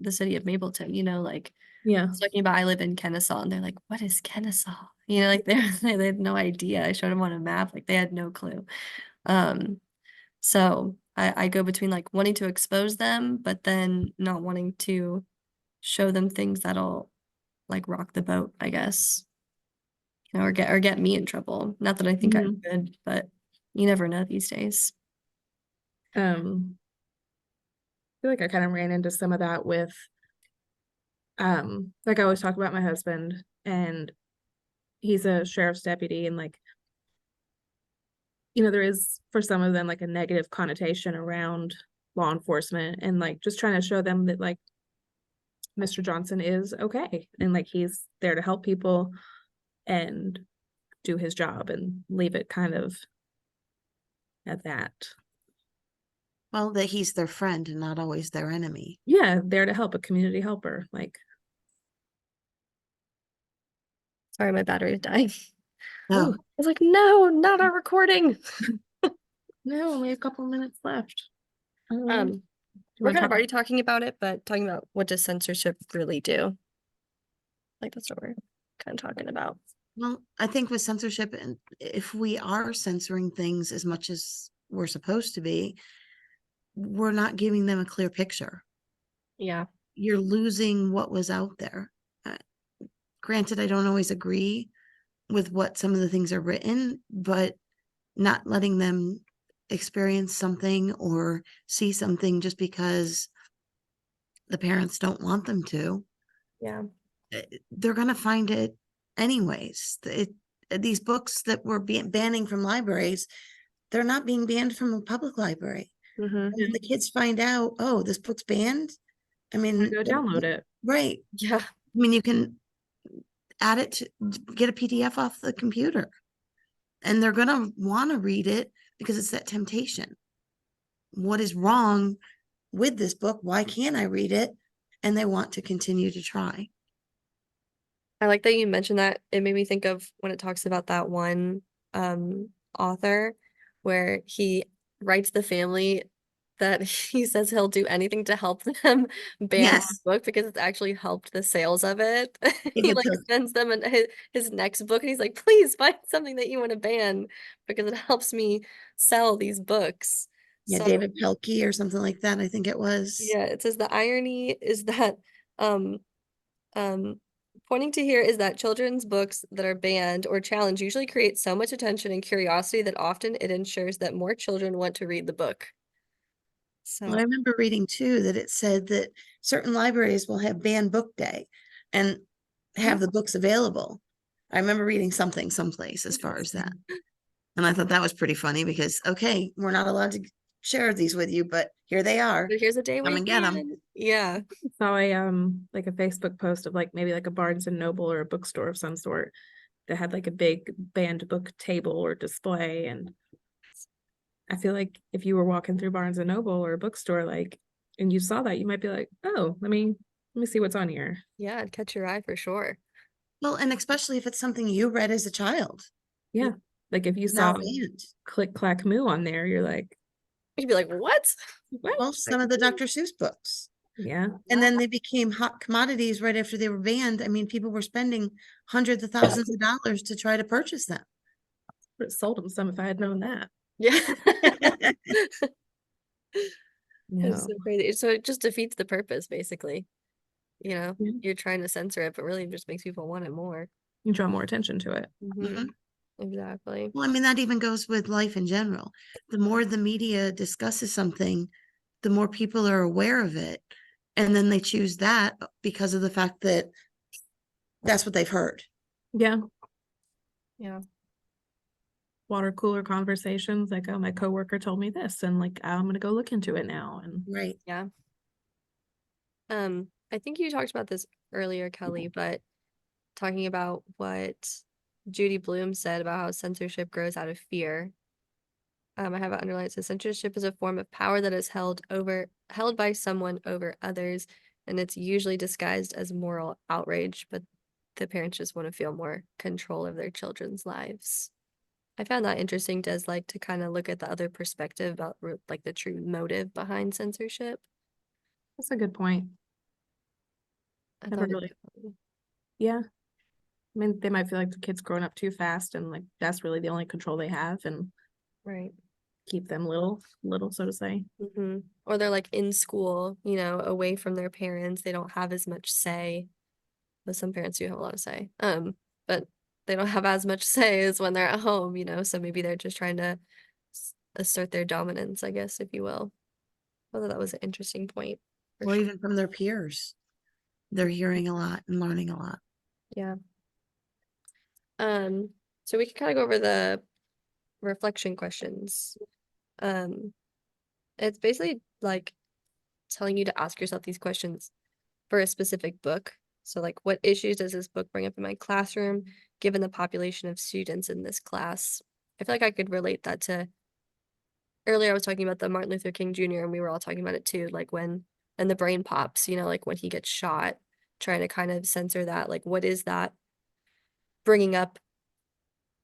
the city of Mapleton, like Yeah. I was talking about I live in Kennesaw and they're like, what is Kennesaw? Like they had no idea. I showed them on a map, like they had no clue. So I go between like wanting to expose them, but then not wanting to show them things that'll like rock the boat, I guess. Or get me in trouble. Not that I think I Mhm. could, but you never know these days. I feel like I kind of ran into some of that with, like I always talk about my husband, and he's a sheriff's deputy, and like, there is for some of them like a negative connotation around law enforcement, and like just trying to show them that like Mr. Johnson is okay, and like he's there to help people and do his job, and leave it kind of at that. Well, that he's their friend and not always their enemy. Yeah, there to help, a community helper. Like, Sorry, my battery's dying. Oh, I was like, no, not our recording. no, only a couple minutes left. We're wanna kind of talk- already talking about it, but talking about what does censorship really do? Like that's what we're kind of talking about. well, I think with censorship, and if we are censoring things as much as we're supposed to be, we're not giving them a clear picture. Yeah. You're losing what was out there. Granted, I don't always agree with what some of the things are written, but not letting them experience something or see something just because the parents don't want them to, Yeah. they're going to find it anyways. These books that we're banning from libraries, they're not being banned from a public library. Mm-hmm. And if the kids find out, oh, this book's banned, I mean, Go download it. right. Yeah. I mean, you can add it to get a PDF off the computer, and they're going to want to read it because it's that temptation. What is wrong with this book? Why can't I read it? And they want to continue to try. I like that you mentioned that. It made me think of when it talks about that one author where he writes the family that he says he'll do anything to help them ban the Yes. book because it's actually helped the sales of it. He If like it's sends them his next book and he's like, please find something that you want to ban because it helps me sell these books. yeah, So David Pelkey or something like that, I think it was. yeah, it says the irony is that um um pointing to here is that children's books that are banned or challenged usually create so much attention and curiosity that often it ensures that more children want to read the book. Well, So I remember reading too that it said that certain libraries will have banned book day and have the books available. I remember reading something someplace as far as that. And I thought that was pretty funny because, okay, we're not allowed to share these with you, but here they are. but here's a day Come we and get 'em. can. Yeah. Saw a like a Facebook post of like maybe like a Barnes and Noble or a bookstore of some sort that had like a big banned book table or display, and I feel like if you were walking through Barnes and Noble or a bookstore, like, and you saw that, you might be like, oh, let me see what's on here. Yeah, it'd catch your eye for sure. Well, and especially if it's something you read as a child. Yeah. Like if you Now saw banned. Click Clack Moo on there, you're like, You'd be like, what? what? Well, some of the Dr. Seuss books. Yeah. And then they became hot commodities right after they were banned. I mean, people were spending hundreds of thousands of dollars to try to purchase them. Would have sold them some if I had known that. Yeah. No. It's so crazy. So it just defeats the purpose, basically. Yeah. You're trying to censor it, but really it just makes people want it more. You draw more attention to it. Mhm. Exactly. Well, I mean, that even goes with life in general. The more the media discusses something, the more people are aware of it. And then they choose that because of the fact that that's what they've heard. Yeah. Yeah. Water cooler conversations, like, oh, my coworker told me this, and like I'm gonna go look into it now. And Right. Yeah. I think you talked about this earlier, Kelly, but talking about what Judy Blume said about how censorship grows out of fear. I have it underlined. It says censorship is a form of power that is held by someone over others, and it's usually disguised as moral outrage, but the parents just want to feel more control of their children's lives. I found that interesting, Des, like to kind of look at the other perspective about like the true motive behind censorship. That's a good point. I Never thought it really- definitely- Yeah. I mean, they might feel like the kid's growing up too fast and like that's really the only control they have and right. keep them little, so to say. Or they're like in school, you know, away from their parents. They don't have as much say. But some parents do have a lot of say. But they don't have as much say as when they're at home, you know. So maybe they're just trying to assert their dominance, I guess, if you will. I thought that was an interesting point. for Or sure. even from their peers. They're hearing a lot and learning a lot. Yeah. So we can kind of go over the reflection questions. It's basically like telling you to ask yourself these questions for a specific book. So like, what issues does this book bring up in my classroom, given the population of students in this class? I feel like I could relate that to earlier I was talking about the Martin Luther King Jr. and we were all talking about it too, like when and the brain pops, you know, like when he gets shot, trying to kind of censor that, like what is that bringing up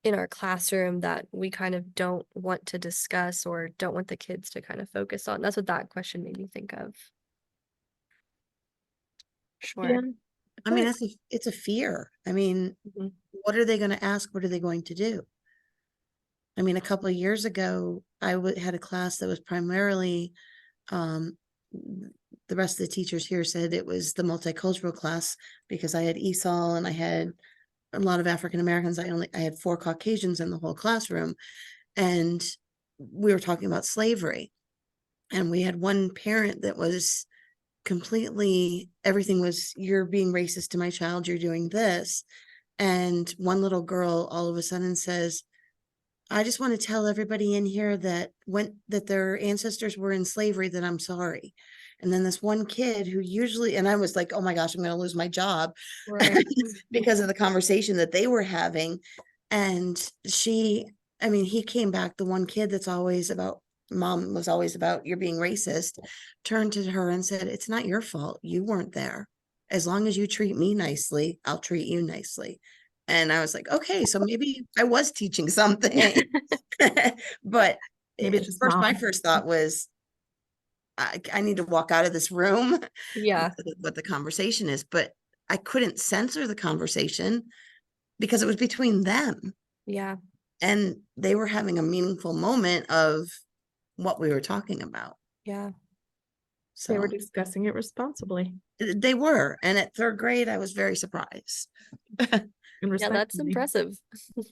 in our classroom that we kind of don't want to discuss or don't want the kids to kind of focus on. That's what that question made me think of. Sure. Yeah. I mean, it's a fear. I mean, Mhm. what are they going to ask? What are they going to do? I mean, a couple of years ago, I had a class that was primarily, the rest of the teachers here said it was the multicultural class because I had ESOL and I had a lot of African Americans. I had 4 Caucasians in the whole classroom, and we were talking about slavery. And we had one parent that was completely, everything was, you're being racist to my child, you're doing this. And one little girl all of a sudden says, I just want to tell everybody in here that that their ancestors were in slavery, that I'm sorry. And then this one kid who usually, and I was like, oh my gosh, I'm going to lose my job Right. because of the conversation that they were having. And I mean, he came back, the one kid that's always about, mom was always about, you're being racist, turned to her and said, it's not your fault. You weren't there. As long as you treat me nicely, I'll treat you nicely. And I was like, okay, so maybe I was teaching something. But Maybe it's just my mom. first thought was, I need to walk out of this room. Yeah. What the conversation is, but I couldn't censor the conversation because it was between them Yeah. and they were having a meaningful moment of what we were talking about. Yeah. They were So discussing it responsibly they were. And at 3rd grade, I was very surprised. and Yeah, that's respectfully. impressive. Good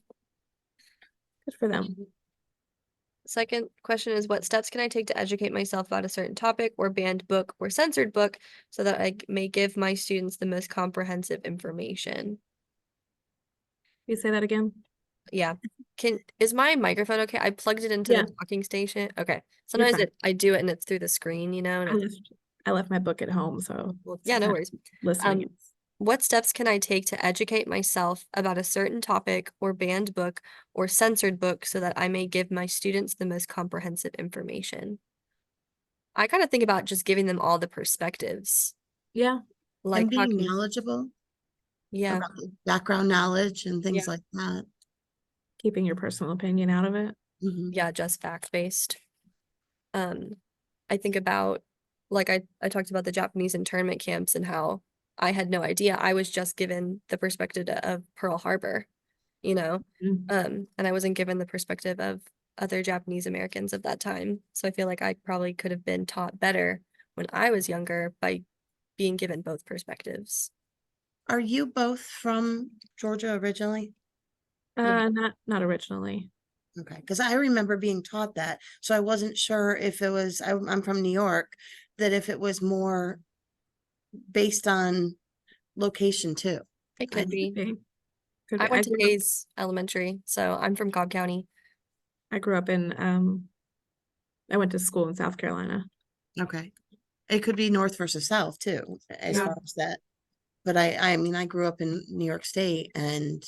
for them. Second question is, what steps can I take to educate myself about a certain topic or banned book or censored book so that I may give my students the most comprehensive information? You say that again? Yeah. Is my microphone okay? I plugged it into Yeah. the docking station. Okay. Sometimes fine. I do it and it's through the screen, you know, and I left my book at home, so yeah, no worries. listening. What steps can I take to educate myself about a certain topic or banned book or censored book so that I may give my students the most comprehensive information? I kind of think about just giving them all the perspectives. Yeah. Like And being talking, knowledgeable yeah, about the background knowledge and things Yeah. like that. Keeping your personal opinion out of it. Mhm. yeah, just fact-based. I think about, like I talked about the Japanese internment camps and how I had no idea. I was just given the perspective of Pearl Harbor, you know, and I wasn't given the perspective of other Japanese Americans of that time. So I feel like I probably could have been taught better when I was younger by being given both perspectives. Are you both from Georgia originally? Not originally. Okay, because I remember being taught that, so I wasn't sure if it was, I'm from New York, that if it was more based on location too. It could be. Could I be. went to Hayes Elementary, so I'm from Cobb County. I grew up in I went to school in South Carolina. Okay, it could be north versus south too, as Yeah. far as that. But I mean, I grew up in New York State and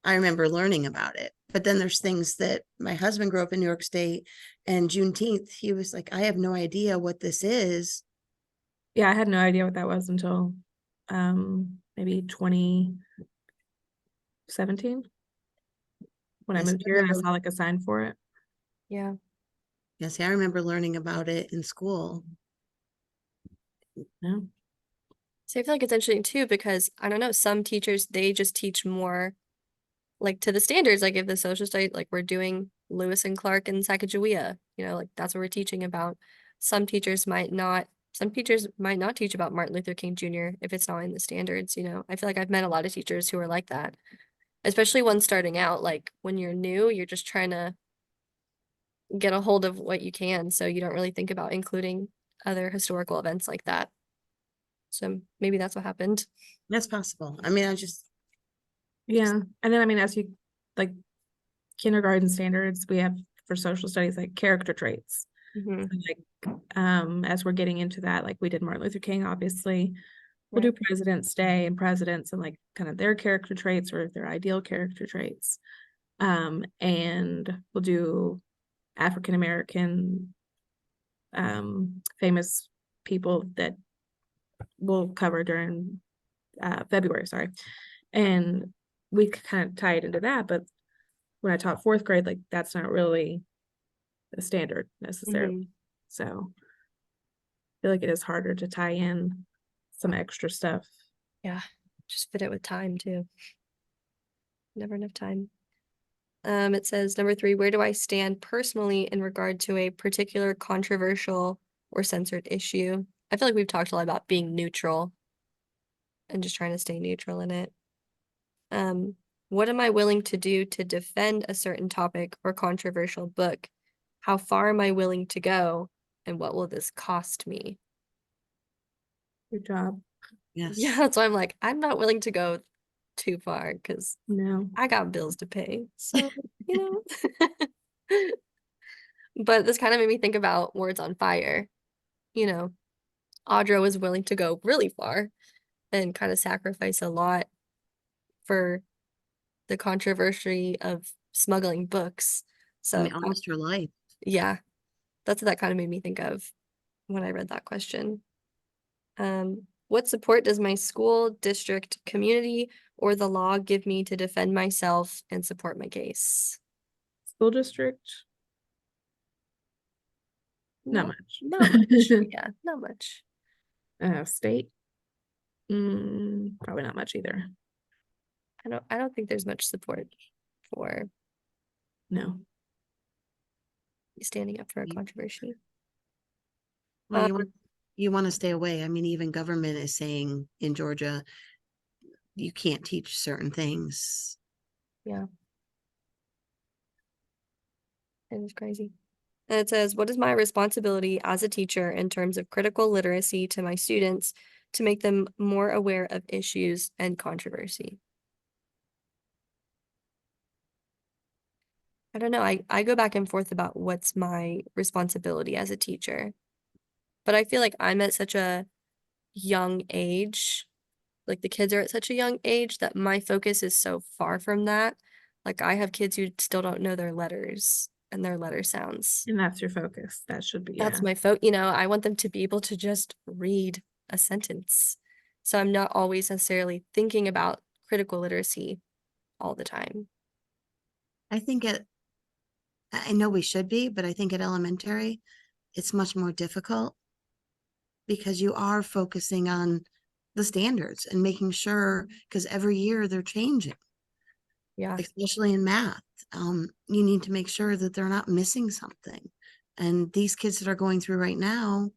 I remember learning about it. But then there's things that my husband grew up in New York State, and Juneteenth, he was like, I have no idea what this is. Yeah, I had no idea what that was until maybe 2017. when I Yes, moved I here and I remember- saw like a sign for it. Yeah. Yes, I remember learning about it in school. Yeah. So I feel like it's interesting too, because I don't know, some teachers, they just teach more like to the standards. Like if the social studies, like we're doing Lewis and Clark and Sacagawea, like that's what we're teaching about. Some teachers might not, teach about Martin Luther King Jr. if it's not in the standards. I feel like I've met a lot of teachers who are like that, especially ones starting out. Like when you're new, you're just trying to get a hold of what you can. So you don't really think about including other historical events like that. So maybe that's what happened. That's possible. I mean, I just, Yeah. And then, I mean, as you like kindergarten standards, we have for social studies, like character traits. Mhm. So, like, as we're getting into that, like we did Martin Luther King, obviously, we'll do Right. President's Day and presidents and like kind of their character traits or their ideal character traits. And we'll do African American famous people that we'll cover during February, sorry. And we kind of tie it into that, but when I taught fourth grade, like that's not really the standard necessarily. Mhm. So I feel like it is harder to tie in some extra stuff. Yeah. Just fit it with time too. Never enough time. It says number 3, where do I stand personally in regard to a particular controversial or censored issue? I feel like we've talked a lot about being neutral and just trying to stay neutral in it. What am I willing to do to defend a certain topic or controversial book? How far am I willing to go? And what will this cost me? Good job. yes. Yeah, that's why I'm like, I'm not willing to go too far because No. I got bills to pay. So, you know. But this kind of made me think about Words on Fire. You know, Audra was willing to go really far and kind of sacrifice a lot for the controversy of smuggling books. I mean, So, almost her life. yeah, that's what that kind of made me think of when I read that question. What support does my school, district, community, or the law give me to defend myself and support my case? School district, not much. Not much. Yeah, not much. State, probably not much either. I don't think there's much support for No. standing up for a Mm. controversy. Well, Um, you want to stay away. I mean, even government is saying in Georgia, you can't teach certain things. Yeah. It is crazy. And it says, what is my responsibility as a teacher in terms of critical literacy to my students to make them more aware of issues and controversy? I don't know. I go back and forth about what's my responsibility as a teacher. But I feel like I'm at such a young age, like the kids are at such a young age that my focus is so far from that. Like I have kids who still don't know their letters and their letter sounds. And that's your focus. That should be, That's yeah. my I want them to be able to just read a sentence. So I'm not always necessarily thinking about critical literacy all the time. I think I know we should be, but I think at elementary, it's much more difficult because you are focusing on the standards and making sure, because every year they're changing, Yeah. especially in math. You need to make sure that they're not missing something. And these kids that are going through right now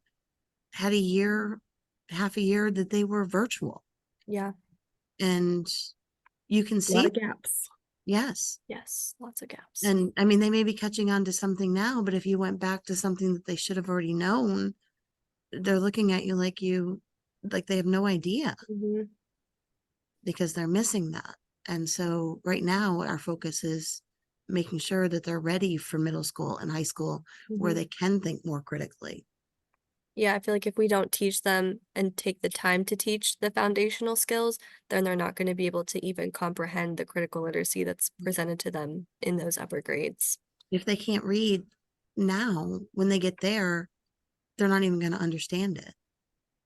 had half a year that they were virtual. Yeah. And you can A lot see, of gaps. yes. Yes. Lots of gaps. And I mean, they may be catching on to something now, but if you went back to something that they should have already known, they're looking at you like they have no idea Mhm. because they're missing that. And so right now, our focus is making sure that they're ready for middle school and high school where Mhm. they can think more critically. Yeah, I feel like if we don't teach them and take the time to teach the foundational skills, then they're not going to be able to even comprehend the critical literacy that's presented to them in those upper grades. If they can't read now, when they get there, they're not even going to understand it.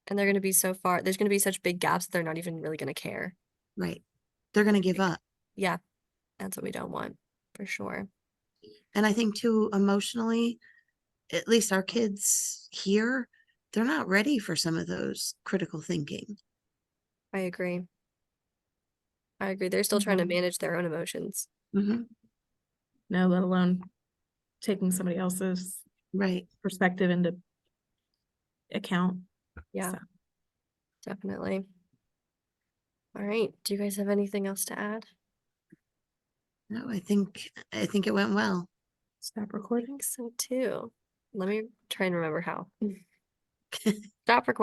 And they're going to be so far, there's going to be such big gaps, they're not even really going to care. Right. They're going to give up. Yeah, that's what we don't want. for sure. And I think too, emotionally, at least our kids here, they're not ready for some of those critical thinking. I agree. I agree. They're still trying to Mhm. manage their own emotions. Mhm. No, let alone taking somebody else's Right. perspective into account. Yeah, So, definitely. All right. Do you guys have anything else to add? No, I think it went well. stop I recording. think so too. Let me try and remember how. Stop recording.